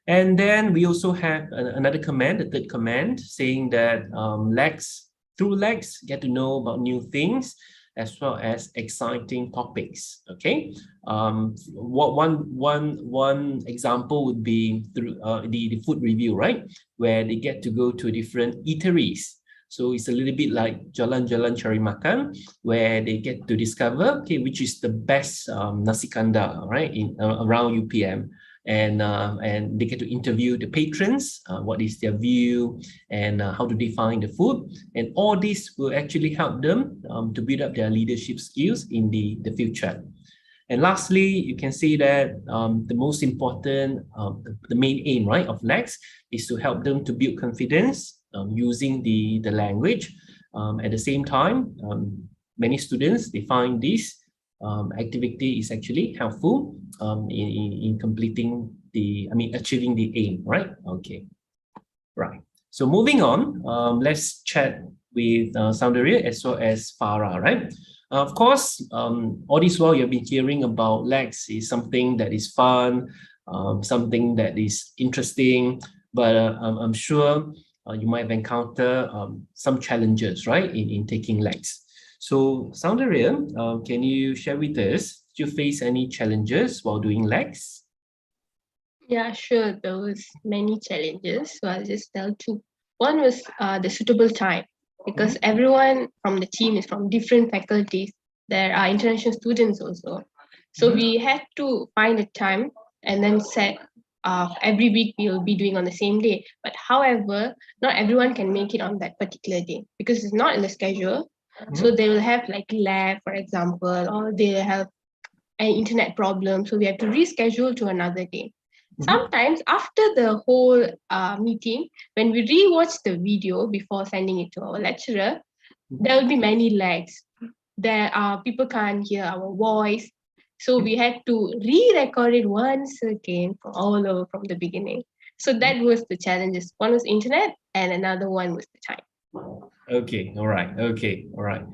And then we also have another command, the third command, saying that through Lax, get to know about new things as well as exciting topics. Okay, one example would be through the food review, right, where they get to go to different eateries. So it's a little bit like jalan-jalan cari makan, where they get to discover, okay, which is the best nasi kandar, right, in around UPM. And they get to interview the patrons, what is their view and how do they find the food, and all this will actually help them to build up their leadership skills in the future. And lastly, you can see that the most important, the main aim, right, of Lax is to help them to build confidence using the language. At the same time, many students, they find this activity is actually helpful in completing achieving the aim, right? Okay, right. So moving on, let's chat with Soundarya as well as Farah, right? Of course, all this while you've been hearing about Lax is something that is fun, something that is interesting, but I'm sure you might have encountered some challenges, right, in taking Lax. So, Soundarya, can you share with us, did you face any challenges while doing Lax? Yeah, sure. There was many challenges. So I'll just tell two. One was the suitable time, because everyone from the team is from different faculties. There are international students also. So we had to find a time and then set every week we will be doing on the same day. But however, not everyone can make it on that particular day because it's not in the schedule. So they will have like lab, for example, or they have an internet problem. So we have to reschedule to another day. Sometimes after the whole meeting, when we rewatch the video before sending it to our lecturer, there will be many lags. There are people can't hear our voice. So we had to re-record it once again from all over from the beginning. So that was the challenges. One was internet and another one was the time. Okay, all right. Okay, all right.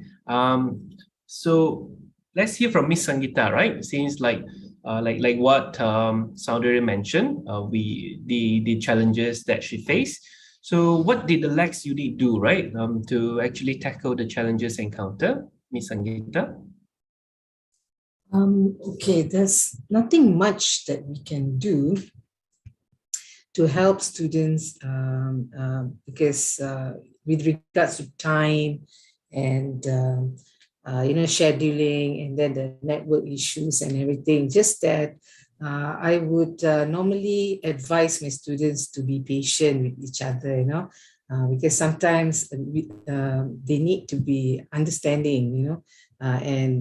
So let's hear from Miss Sangeeta, right? Since like what Soundarya mentioned, the challenges that she faced. So what did the Lax unit do, right, to actually tackle the challenges encountered, Miss Sangeeta? Okay, there's nothing much that we can do to help students because with regards to time and scheduling and then the network issues and everything, just that I would normally advise my students to be patient with each other, because sometimes they need to be understanding, and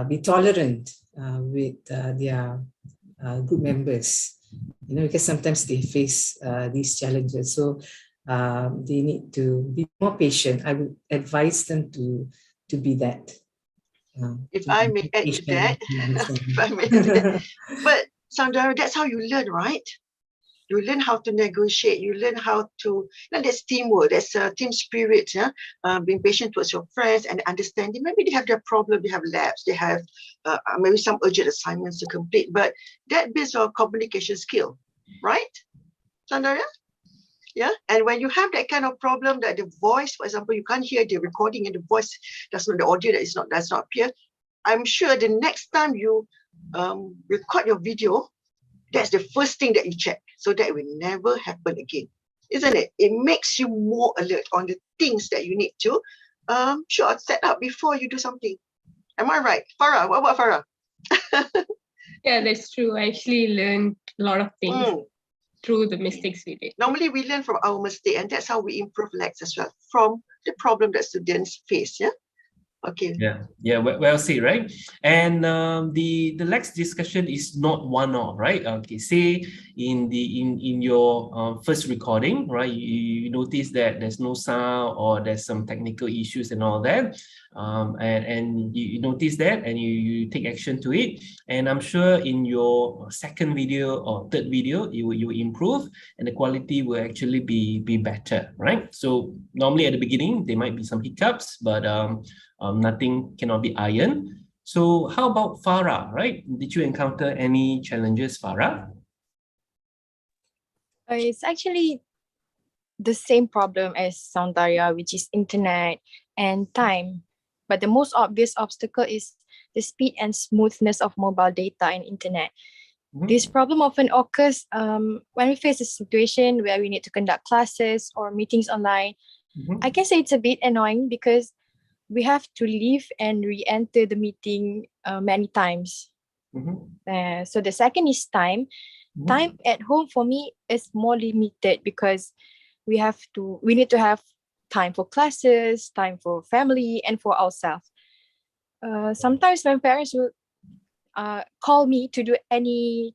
be tolerant with their group members, because sometimes they face these challenges. So they need to be more patient. I would advise them to be that. If I may add to that, but Soundarya, that's how you learn, right? You learn how to negotiate. You learn how to, that's teamwork. That's team spirit. Yeah, being patient towards your friends and understanding. Maybe they have their problem. They have labs. They have maybe some urgent assignments to complete. But that builds your communication skill, right, Soundarya? Yeah, and when you have that kind of problem, that the voice, for example, you can't hear the recording and the voice does not, the audio does not appear. I'm sure the next time you record your video, that's the first thing that you check. So that will never happen again. Isn't it? It makes you more alert on the things that you need to set up before you do something. Am I right? Farah, what about Farah? Yeah, that's true. I actually learned a lot of things through the mistakes we did. Normally we learn from our mistake, and that's how we improve Lax as well, from the problem that students face. Yeah. Okay. Yeah, well said, right? And the Lax discussion is not one-off, right? Okay, say in your first recording, right? You notice that there's no sound or there's some technical issues and all that, and you notice that and you take action to it. And I'm sure in your second video or third video, you improve, and the quality will actually be better, right? So normally at the beginning there might be some hiccups, but nothing cannot be ironed. So how about Farah, right? Did you encounter any challenges, Farah? It's actually the same problem as Soundarya, which is internet and time. But the most obvious obstacle is the speed and smoothness of mobile data and internet. This problem often occurs when we face a situation where we need to conduct classes or meetings online. I can say it's a bit annoying because we have to leave and re-enter the meeting many times. So the second is time. Time at home for me is more limited because we need to have time for classes, time for family, and for ourselves. Sometimes my parents will call me to do any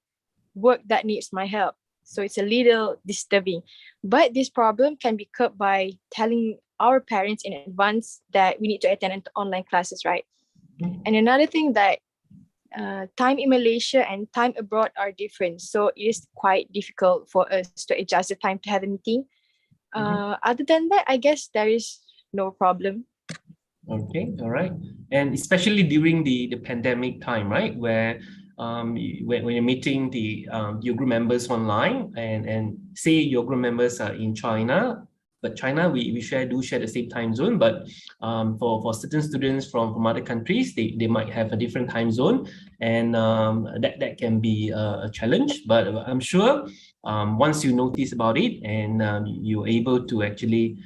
work that needs my help. So it's a little disturbing. But this problem can be curbed by telling our parents in advance that we need to attend online classes, right? And another thing that time in Malaysia and time abroad are different. So it is quite difficult for us to adjust the time to have a meeting. Other than that, I guess there is no problem. Okay, all right. And especially during the pandemic time, right? Where when you're meeting your group members online and say your group members are in China, but China, we do share the same time zone, but for certain students from other countries, they might have a different time zone, and that can be a challenge. But I'm sure once you notice about it and you're able to actually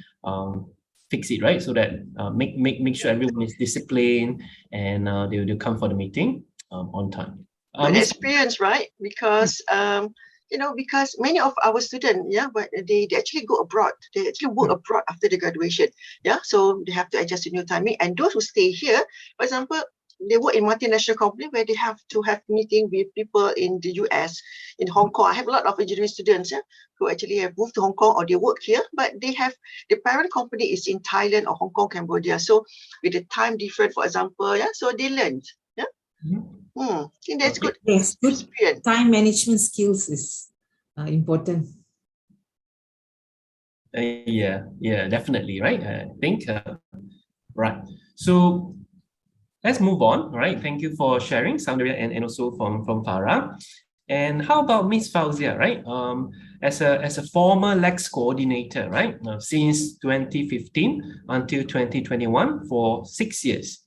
fix it, right? So that make sure everyone is disciplined and they'll come for the meeting on time. Good experience, right? Because because many of our students, but they actually go abroad. They actually work abroad after the graduation. So they have to adjust to new timing. And those who stay here, for example, they work in multinational company where they have to have meeting with people in the US, in Hong Kong. I have a lot of engineering students who actually have moved to Hong Kong or they work here, but they have the parent company is in Thailand or Hong Kong, Cambodia. So with the time different, for example, so they learned. I think that's good. Yes, good time management skills is important. Yeah, definitely, right? I think, right. So let's move on, right? Thank you for sharing, Soundarya, and also from Farah. And how about Miss Fauzia, right? As a former Lax coordinator, right? Since 2015 until 2021 for 6 years.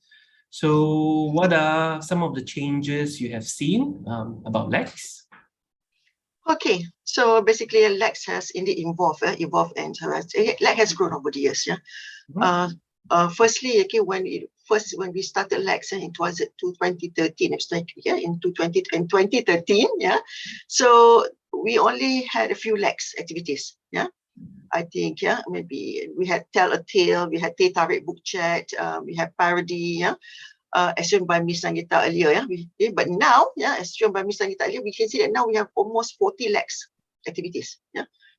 So what are some of the changes you have seen about Lax? Okay, so basically Lax has indeed evolved and Lax has grown over the years. Firstly, when we started Lax, it was in 2013. It's like in 2013. So we only had a few Lax activities. I think maybe we had Tell a Tale, we had Teh Tarik Book Chat, we had Parody, as shown by Miss Sangeeta earlier. But now, as shown by Miss Sangeeta earlier, we can see that now we have almost 40 Lax activities.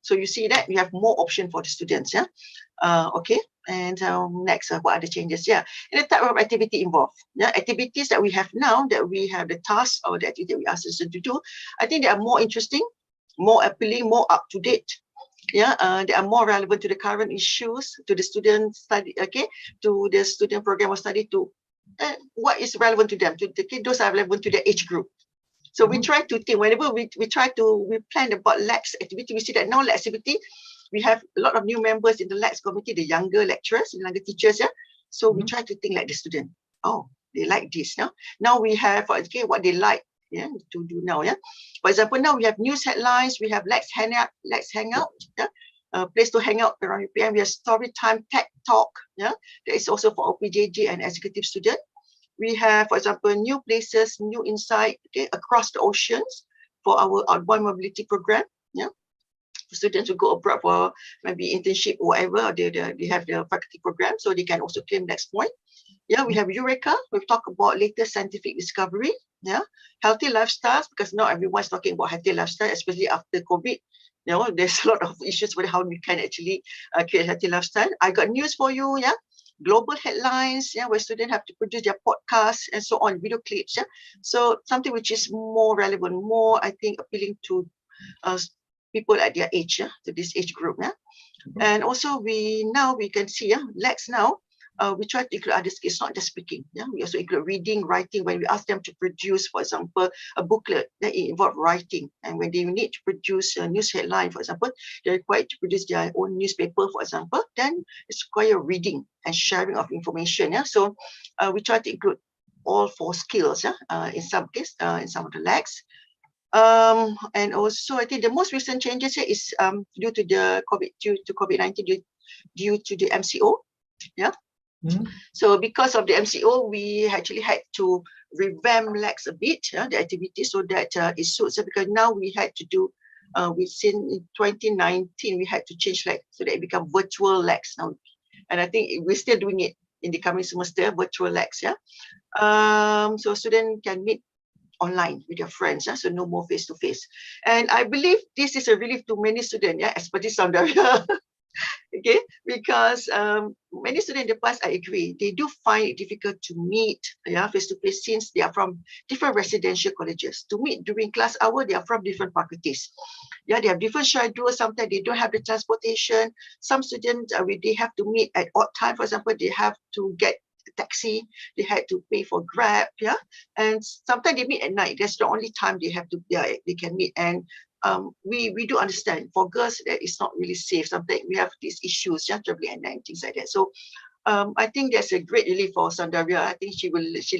So you see that we have more option for the students. Okay. And next, what are the changes? And the type of activity involved. Activities that we have now, that we have the tasks or the activity we ask the students to do, I think they are more interesting, more appealing, more up to date. They are more relevant to the current issues, to the student study, to the student program of study, to what is relevant to them, those are relevant to their age group. So we try to think, whenever we plan about Lax activity, we see that now Lax activity, we have a lot of new members in the Lax committee, the younger lecturers, the younger teachers. So we try to think like the student. Oh, they like this. Now we have what they like to do now. For example, now we have news headlines, we have Let's Hang Out, place to hang out around UPM. We have story time, tech talk. That is also for OPJJ and executive student. We have, for example, new places, new insight, across the oceans for our outbound mobility program. For students who go abroad for maybe internship or whatever, they have the faculty program, so they can also claim next point. We have Eureka. We've talked about latest scientific discovery. Healthy lifestyles, because not everyone's talking about healthy lifestyle, especially after COVID. There's a lot of issues with how we can actually create a healthy lifestyle. I got news for you. Global headlines, where students have to produce their podcasts and so on, video clips. So something which is more relevant, more, I think, appealing to people at their age, to this age group. And also we can see, Lex now, we try to include other skills, not just speaking. We also include reading, writing. When we ask them to produce, for example, a booklet, that involves writing. And when they need to produce a news headline, for example, they're required to produce their own newspaper, for example, then it's required reading and sharing of information. So we try to include all 4 skills in some case, in some of the Lex. And also, I think the most recent changes here is due to the COVID-19, due to the MCO. So because of the MCO, we actually had to revamp Lex a bit, the activity, so that it suits. Because now we had to do, in 2019, we had to change Lex so that it become virtual Lex now. And I think we're still doing it in the coming semester, virtual Lex. So students can meet online with their friends, so no more face-to-face. And I believe this is a relief to many students, especially Soundarya. Okay, because many students in the past, I agree, they do find it difficult to meet face-to-face, since they are from different residential colleges. To meet during class hour, they are from different faculties. They have different schedules. Sometimes they don't have the transportation. Some students, they have to meet at odd time. For example, they have to get a taxi, they had to pay for Grab, and sometimes they meet at night. That's the only time they have to, they can meet. And we do understand for girls that it's not really safe. Sometimes we have these issues, traveling at night and things like that. So I think that's a great relief for Soundarya. I think she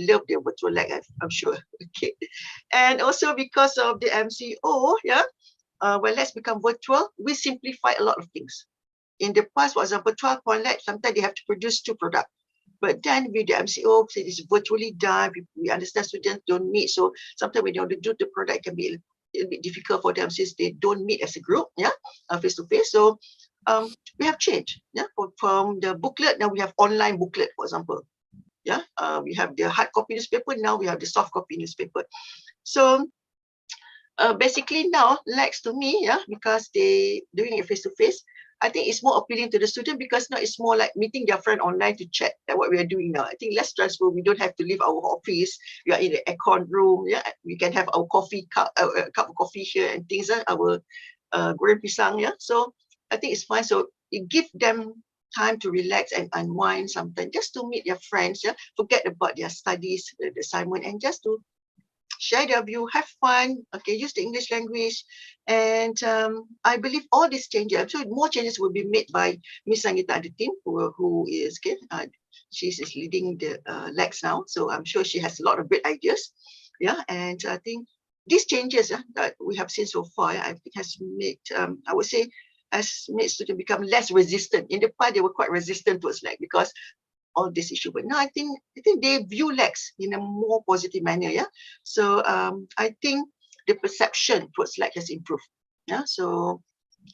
loved the virtual leg, I'm sure. Okay, and also because of the MCO, when Let's become virtual, we simplify a lot of things. In the past, for example, 12-point Let's, sometimes they have to produce 2 products. But then with the MCO, it is virtually done. We understand students don't meet, so sometimes when they want to do the product, it can be a little bit difficult for them since they don't meet as a group, face to face. So we have changed, from the booklet. Now we have online booklet, for example. We have the hard copy newspaper. Now we have the soft copy newspaper. So basically now, Lex to me, because they doing it face to face, I think it's more appealing to the student, because now it's more like meeting their friend online to chat, like what we are doing now. I think less stressful. We don't have to leave our office. We are in the aircon room. We can have our coffee cup, cup of coffee here and things. Our goreng pisang. So I think it's fine. So it gives them time to relax and unwind sometimes, just to meet their friends. Forget about their studies, the assignment, and just to share their view, have fun, use the English language. And I believe all these changes, so more changes will be made by Miss Sangeeta and the team, who is, she is leading the Lex now. So I'm sure she has a lot of great ideas. And I think these changes that we have seen so far, I think has made, I would say, has made students become less resistant. In the past, they were quite resistant towards Lex because all this issue, but now I think they view Lex in a more positive manner. So I think the perception towards Lex has improved. So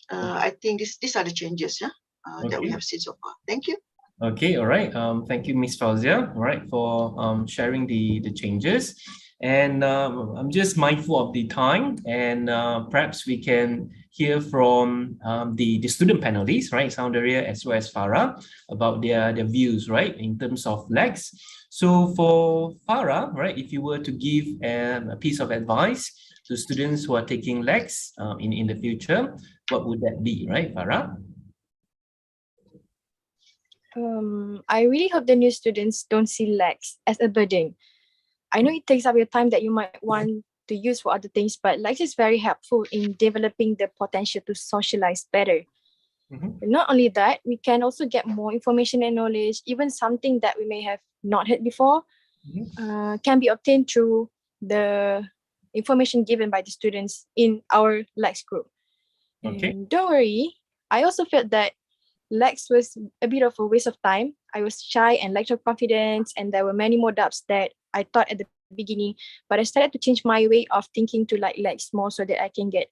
I think these are the changes that we have seen so far. Thank you. Okay, all right. Thank you, Ms. Fauzia, all right, for sharing the changes. And I'm just mindful of the time, and perhaps we can hear from the student panelists, right, Soundarya as well as Farah, about their views, right, in terms of Lex. So for Farah, right, if you were to give a piece of advice to students who are taking Lex in the future, what would that be, right, Farah? I really hope the new students don't see Lex as a burden. I know it takes up your time that you might want to use for other things, but Lex is very helpful in developing the potential to socialize better. Not only that, we can also get more information and knowledge, even something that we may have not heard before, can be obtained through the information given by the students in our Lax group. Okay. And don't worry, I also felt that Lax was a bit of a waste of time. I was shy and lacked of confidence, and there were many more doubts that I thought at the beginning, but I started to change my way of thinking to like Lax more so that I can get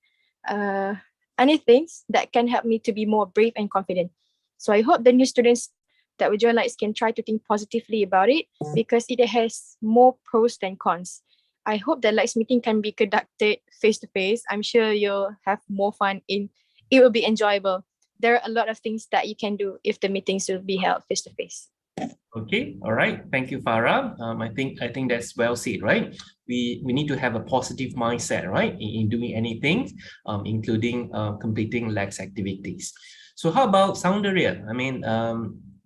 any things that can help me to be more brave and confident. So I hope the new students that will join Lax can try to think positively about it, because it has more pros than cons. I hope the Lax meeting can be conducted face to face. I'm sure you'll have more fun it will be enjoyable. There are a lot of things that you can do if the meetings will be held face to face. Okay, all right. Thank you, Farah. I think that's well said, right? We need to have a positive mindset, right, in doing anything, including completing Lax activities. So how about Soundarya? I mean,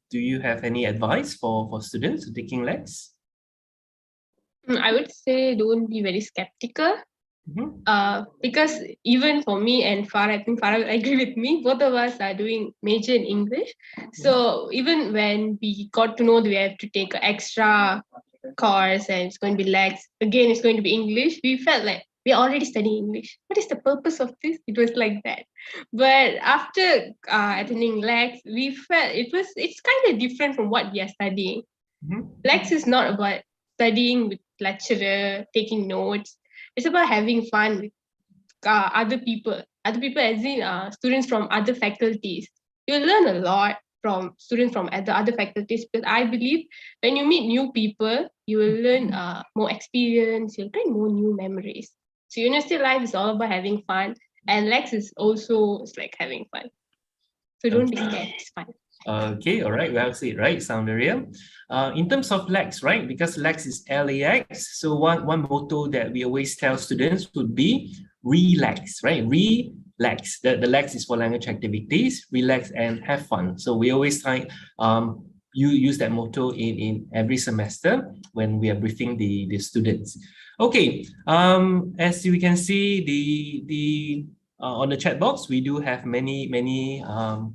do you have any advice for students taking Lax? I would say don't be very skeptical. Because even for me and Farah, I think Farah will agree with me, both of us are doing major in English. So even when we got to know that we have to take an extra course and it's going to be Lax, again, it's going to be English, we felt like we're already studying English. What is the purpose of this? It was like that. But after attending Lax, we felt it's kind of different from what we are studying. Lax is not about studying with lecturer, taking notes. It's about having fun with other people. Other people as in students from other faculties. You'll learn a lot from students from other faculties, because I believe when you meet new people, you will learn more experience, you'll gain more new memories. So university life is all about having fun, and Lax is also like having fun. So don't be scared, it's fun. Okay, all right, well said, right, Soundarya. In terms of Lax, right, because Lax is LAX, so one motto that we always tell students would be relax, right? Relax. The Lax is for language activities, relax and have fun. So we always try you use that motto in every semester when we are briefing the students. Okay, as we can see, the on the chat box, we do have many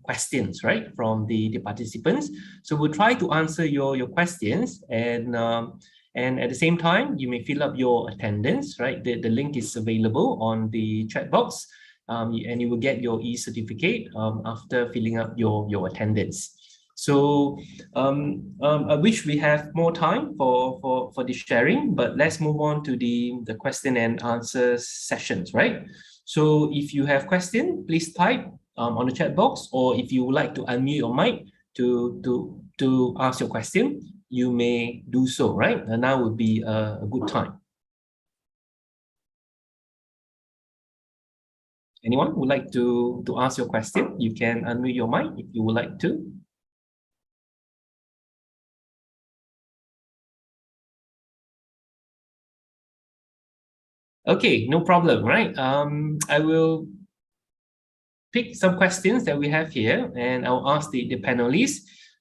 questions, right, from the participants. So we'll try to answer your questions, and at the same time, you may fill up your attendance, right? The link is available on the chat box, and you will get your e-certificate after filling up your attendance. So I wish we have more time for the sharing, but let's move on to the question and answer sessions, right? So if you have questions, please type on the chat box, or if you would like to unmute your mic to ask your question, you may do so, right? And now would be a good time. Anyone would like to ask your question? You can unmute your mic if you would like to. Okay, no problem, right? I will pick some questions that we have here, and I'll ask the panelists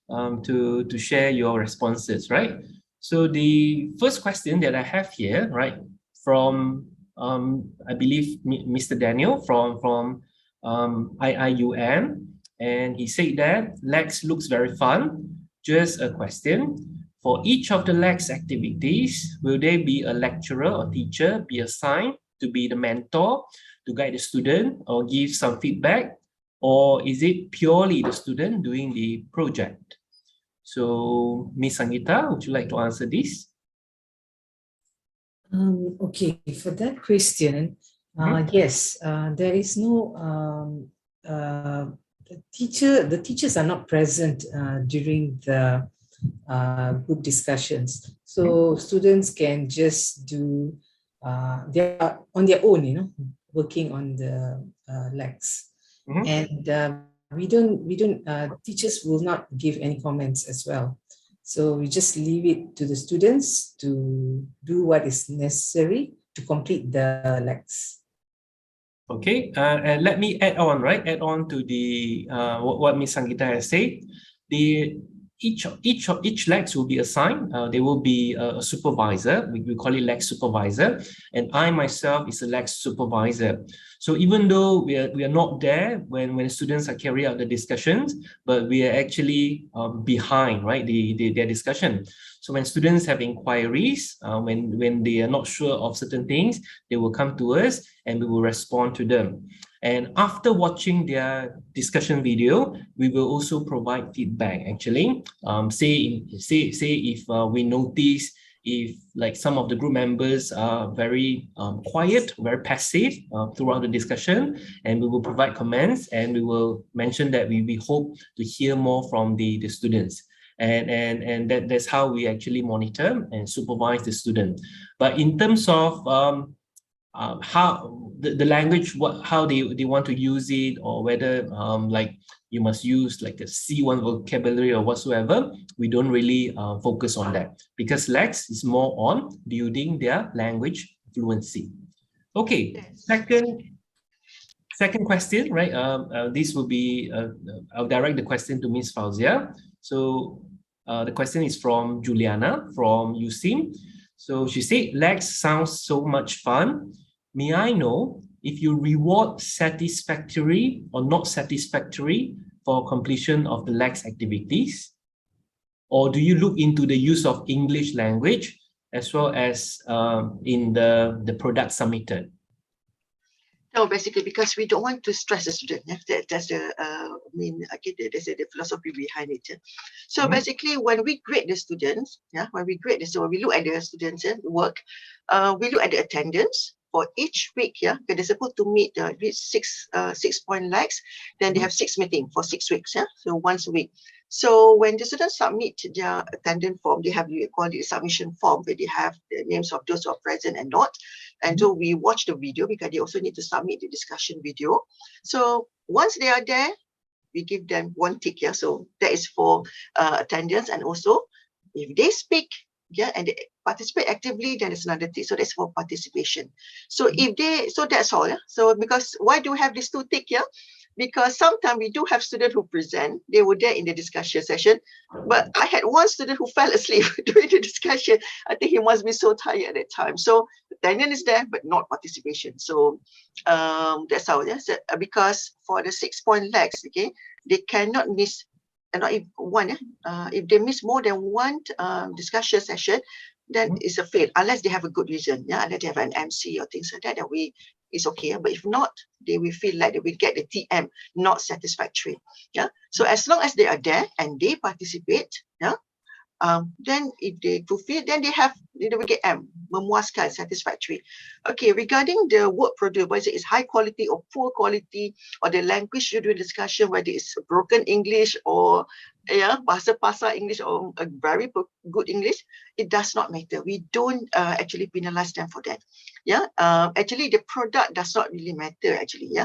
to share your responses, right? So the first question that I have here, right, from I believe Mr. Daniel from IIUM, and he said that Lax looks very fun. Just a question. For each of the Lax activities, will there be a lecturer or teacher be assigned to be the mentor, to guide the student or give some feedback, or is it purely the student doing the project? So, Ms. Sangeeta, would you like to answer this? Okay, for that question, yes, there is no the teachers are not present during the group discussions, so students can just do they are on their own, you know, working on the Lax, and we don't teachers will not give any comments as well. So we just leave it to the students to do what is necessary to complete the Lax. Okay, and let me add on to the what Ms. Sangeeta has said. each Lax will be assigned. There will be a supervisor. We call it Lax supervisor, and I myself is a Lax supervisor. So even though we are not there when students are carrying out the discussions, but we are actually behind, right, their discussion. So when students have inquiries, when they are not sure of certain things, they will come to us and we will respond to them. And after watching their discussion video, we will also provide feedback. Actually, say if we notice if like some of the group members are very quiet, very passive throughout the discussion, and we will provide comments and we will mention that we hope to hear more from the students. And that's how we actually monitor and supervise the student. But in terms of how the language, how they want to use it, or whether like you must use like a C1 vocabulary or whatsoever, we don't really focus on that, because Lax is more on building their language fluency. Okay, second question, right? This will be I'll direct the question to Ms. Fauzia. So the question is from Juliana from USIM. So she said, Lax sounds so much fun. May I know if you reward satisfactory or not satisfactory for completion of the Lax activities? Or do you look into the use of English language as well as in the product submitted? No, basically because we don't want to stress the student. That's the there's the philosophy behind it. So basically, when we grade the students, when we look at the students' work, we look at the attendance for each week. Because they're supposed to meet reach 6-point Lax, then they have 6 meetings for 6 weeks. So once a week. So when the students submit their attendance form, they have, we call it a submission form, where they have the names of those who are present and not. And so we watch the video, because they also need to submit the discussion video. So once they are there, we give them 1 tick. So that is for attendance. And also if they speak, and they participate actively, then it's another tick. So that's for participation. So if they, so that's all. So because why do we have these 2 tick here? Because sometimes we do have students who present, they were there in the discussion session, but I had one student who fell asleep during the discussion. I think he must be so tired at that time. So attendance is there, but not participation. So that's how, because for the 6-point Lax, okay, they cannot miss, not if one, if they miss more than 1 discussion session, then it's a fail, unless they have a good reason, unless they have an MC or things like that, then it's okay. But if not, they will feel like they will get the TM not satisfactory. So as long as they are there and they participate, then if they fulfill, then they will get M, memuaskan, satisfactory. Okay, regarding the work produced, whether it's high quality or poor quality, or the language during discussion, whether it's broken English or bahasa pasar English or a very good English, it does not matter. We don't actually penalize them for that. Actually the product does not really matter actually,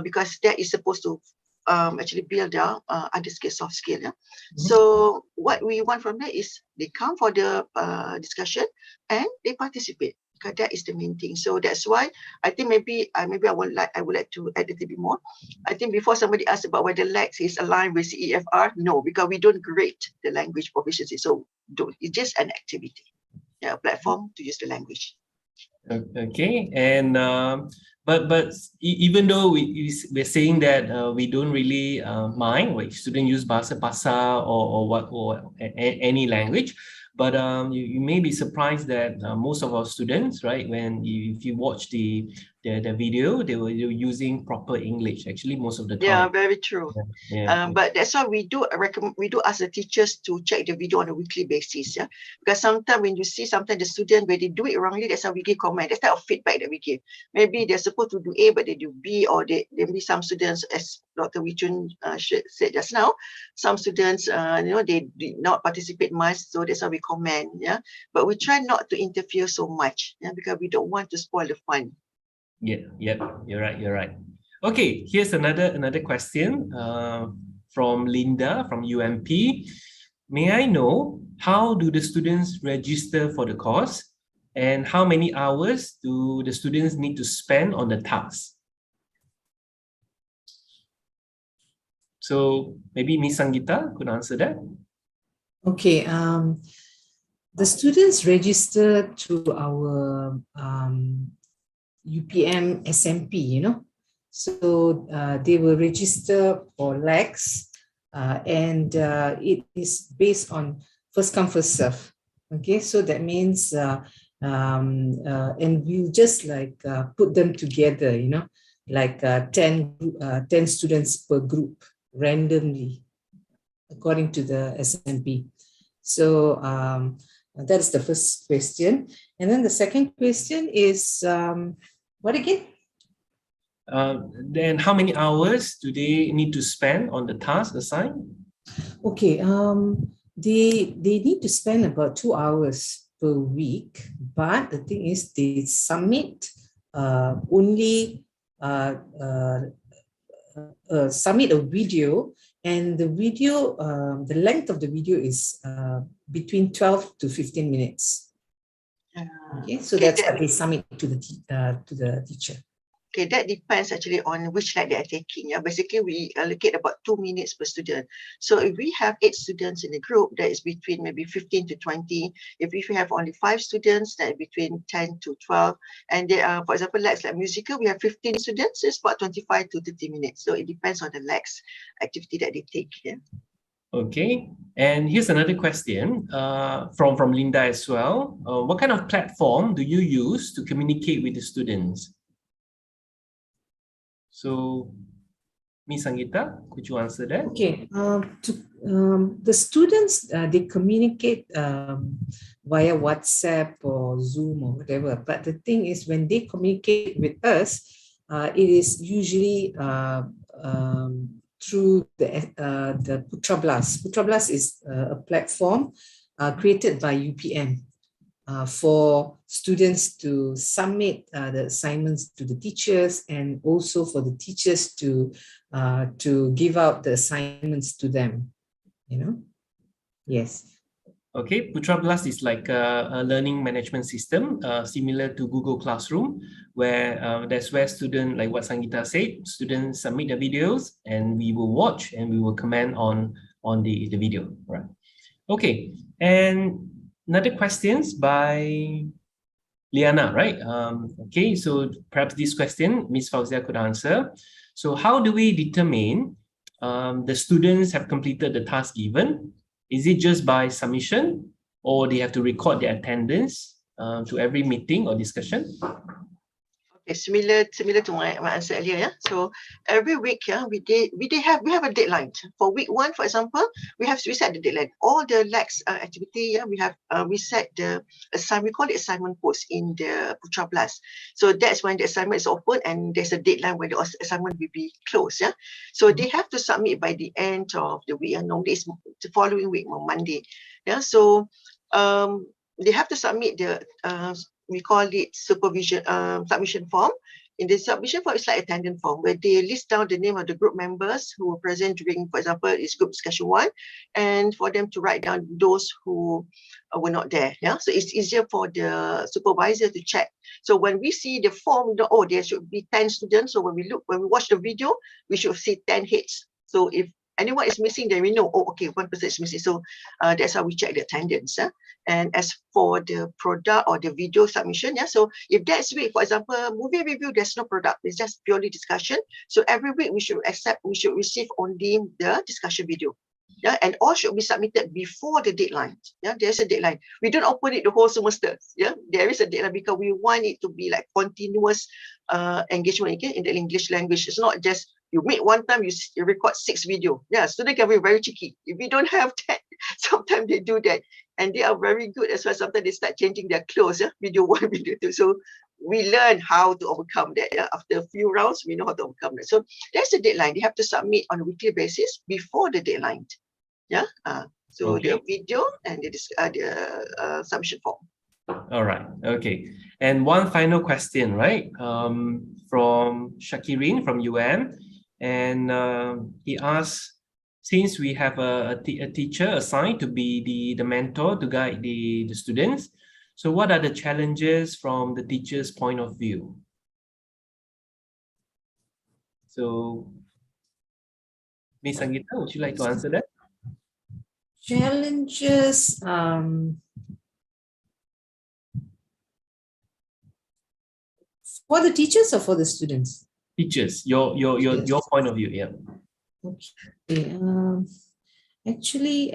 because that is supposed to actually build their other skills, soft skill. So what we want from that is they come for the discussion and they participate, because that is the main thing. So that's why I think maybe I would like to add a little bit more. I think before somebody asked about whether Lax is aligned with CEFR, no, because we don't grade the language proficiency. So it's just an activity, a platform to use the language. Okay, and but even though we're saying that we don't really mind when students use bahasa pasar or any language, but you may be surprised that most of our students, right, if you watch the video, they were using proper English actually most of the time. Yeah, very true. But that's why we do ask the teachers to check the video on a weekly basis. Because sometimes when you see the student where they do it wrongly, that's how we give comment. That's the type of feedback that we give. Maybe they're supposed to do A but they do B, or there be some students, as Dr. Wee Chun said just now, some students they did not participate much, so that's how we comment. But we try not to interfere so much, because we don't want to spoil the fun. Yep, you're right. Okay, here's another question from Linda from UMP. May I know, how do the students register for the course, and how many hours do the students need to spend on the task? So maybe Ms. Sangeeta could answer that. Okay. The students register through our UPM SMP, So they will register for Lax, and it is based on first come, first serve. Okay, so that means, and we'll just like put them together, like 10 students per group randomly, according to the SMP. So that's the first question. And then the second question is, what again? Then how many hours do they need to spend on the task assigned? Okay, they need to spend about 2 hours per week, but the thing is they submit only submit a video, and the video, the length of the video is between 12 to 15 minutes. Okay, so that's what they submit to the teacher. Okay, that depends actually on which slide they are taking. Yeah, basically we allocate about 2 minutes per student. So if we have 8 students in a group, that is between maybe 15 to 20. If we have only 5 students, that is between 10 to 12. And they are, for example, like musical, we have 15 students, so it's about 25 to 30 minutes. So it depends on the Lax activity that they take. Yeah. Okay, and here's another question from Linda as well. What kind of platform do you use to communicate with the students? So, Ms. Sangeeta, could you answer that? Okay, the students, they communicate via WhatsApp or Zoom or whatever. But the thing is, when they communicate with us, it is usually through the Putra Blast. Putra Blast is a platform created by UPM. For students to submit the assignments to the teachers, and also for the teachers to give out the assignments to them, Yes. Okay, Putra Blast is like a learning management system similar to Google Classroom, where that's where students, like what Sangeeta said, students submit the videos and we will watch and we will comment on the video, right? Okay, and another questions by Liana, right? Okay, so perhaps this question Ms. Fauzia could answer. So how do we determine the students have completed the task given? Is it just by submission, or they have to record their attendance to every meeting or discussion? Okay, similar to my answer earlier. Yeah. So every week, we have a deadline. For week 1, for example, we set the deadline. All the Lax activity, we set the assignment. We call it assignment post in the Putra Blast. So that's when the assignment is open and there's a deadline when the assignment will be closed. Yeah. So they have to submit by the end of the week. Normally it's the following week on Monday. Yeah. So they have to submit the we call it supervision submission form. In the submission form, it's like attendance form where they list down the name of the group members who were present during, for example, it's group discussion 1, and for them to write down those who were not there. Yeah, so it's easier for the supervisor to check. So when we see the form, there should be 10 students. So when we watch the video, we should see 10 heads. So if anyone is missing, then we know, okay, one person is missing. So that's how we check the attendance. And as for the product or the video submission, so if that's week, for example, movie review, there's no product, it's just purely discussion. So every week we should receive only the discussion video. Yeah, and all should be submitted before the deadline. Yeah, there's a deadline. We don't open it the whole semester. Yeah, there is a deadline because we want it to be like continuous engagement in the English language. It's not just you meet one time, you record 6 video. Yeah, students can be very cheeky. If we don't have that, sometimes they do that. And they are very good as well. Sometimes they start changing their clothes, video 1, video 2. So we learn how to overcome that. Yeah? After a few rounds, we know how to overcome that. So that's the deadline. They have to submit on a weekly basis before the deadline. Yeah. So Okay. the video and the submission form. All right. Okay. And one final question, right? From Shakirin from UM, and he asks, since we have a teacher assigned to be the mentor to guide the students, so what are the challenges from the teacher's point of view? So, Ms. Sangeeta, would you like to answer that? Challenges. For the teachers or for the students? Teachers, your point of view, yeah. Okay. Actually,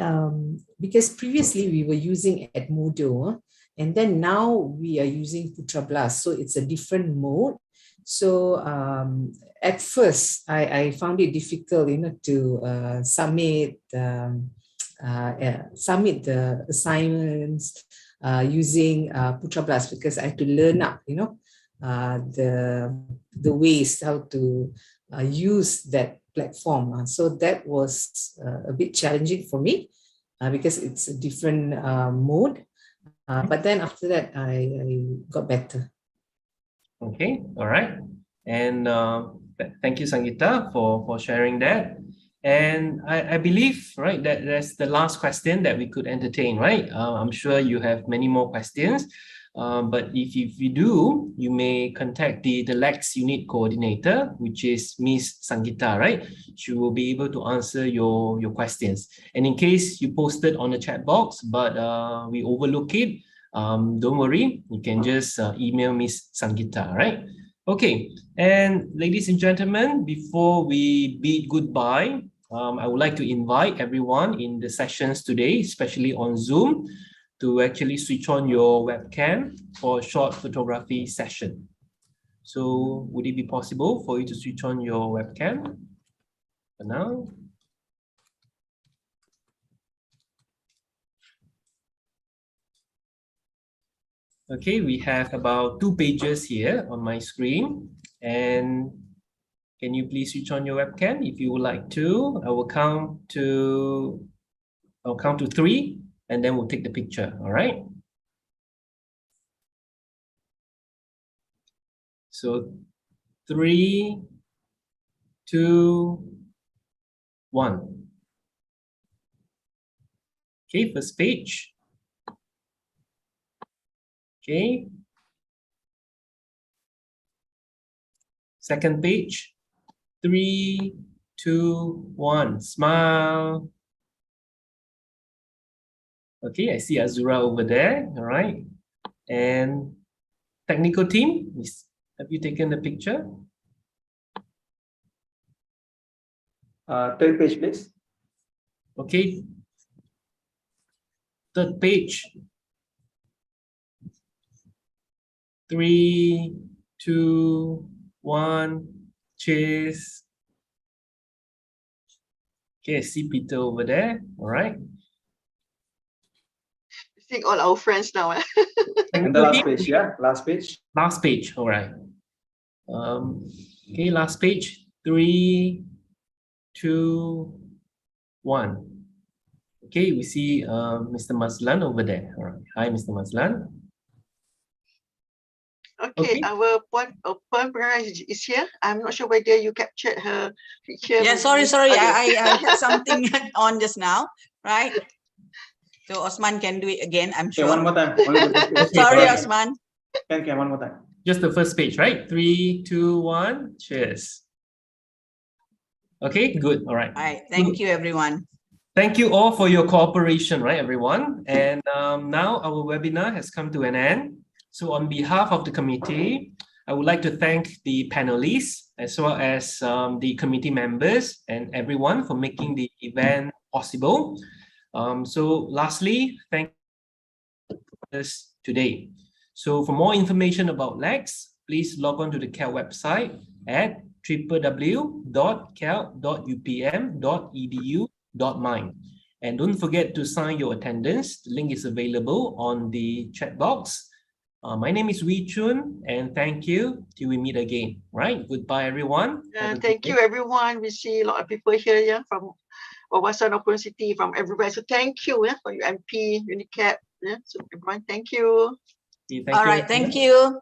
because previously we were using Edmodo, and then now we are using Putra Blast, so it's a different mode. So at first, I found it difficult, to submit the assignments using Putra Blast, because I had to learn up, the ways how to use that platform. So that was a bit challenging for me because it's a different mode. But then after that, I got better. Okay, all right. And thank you, Sangeeta, for sharing that. And I believe, right, that that's the last question that we could entertain, right? I'm sure you have many more questions. But if you do, you may contact the Lax unit coordinator, which is Miss Sangeeta, right? She will be able to answer your questions. And in case you posted on the chat box, but we overlook it, don't worry, you can just email Miss Sangeeta, right? Okay, and ladies and gentlemen, before we bid goodbye, I would like to invite everyone in the sessions today, especially on Zoom, to actually switch on your webcam for a short photography session. So would it be possible for you to switch on your webcam for now? Okay, we have about 2 pages here on my screen. And can you please switch on your webcam if you would like to? I'll count to 3, and then we'll take the picture, all right? So 3, 2, 1. Okay, first page. Okay. Second page. 3, 2, 1. Smile. Okay, I see Azura over there. All right. And technical team, have you taken the picture? Third page, please. Okay. Third page. 3, 2, 1. Cheers. Okay, I see Peter over there. All right. Seeing all our friends now. And the last page, yeah, last page. Last page, all right. Okay, last page. 3, 2, 1. Okay, we see Mr. Mazlan over there. All right. Hi, Mr. Mazlan. Okay, our point is here. I'm not sure whether you captured her picture. Yeah, sorry. I had something on just now, right? So Osman can do it again, I'm sure. Okay, one more time. Sorry, Osman. Okay, one more time. Just the first page, right? 3, 2, 1. Cheers. Okay, good. All right. All right. Thank you, everyone. Thank you all for your cooperation, right, everyone? And now our webinar has come to an end. So on behalf of the committee, I would like to thank the panelists as well as the committee members and everyone for making the event possible. So lastly, thank us today. So for more information about Lax, please log on to the Calc website at www.calc.upm.edu.my. And don't forget to sign your attendance. The link is available on the chat box. My name is Wee Chun, and thank you till we meet again. Right? Goodbye, everyone. Thank you, everyone. We see a lot of people here, yeah, from Wawasan Open City, from everywhere. So thank you, yeah, for your MP, UNICAP. Yeah, so everyone, thank you. Thank All right, thank you.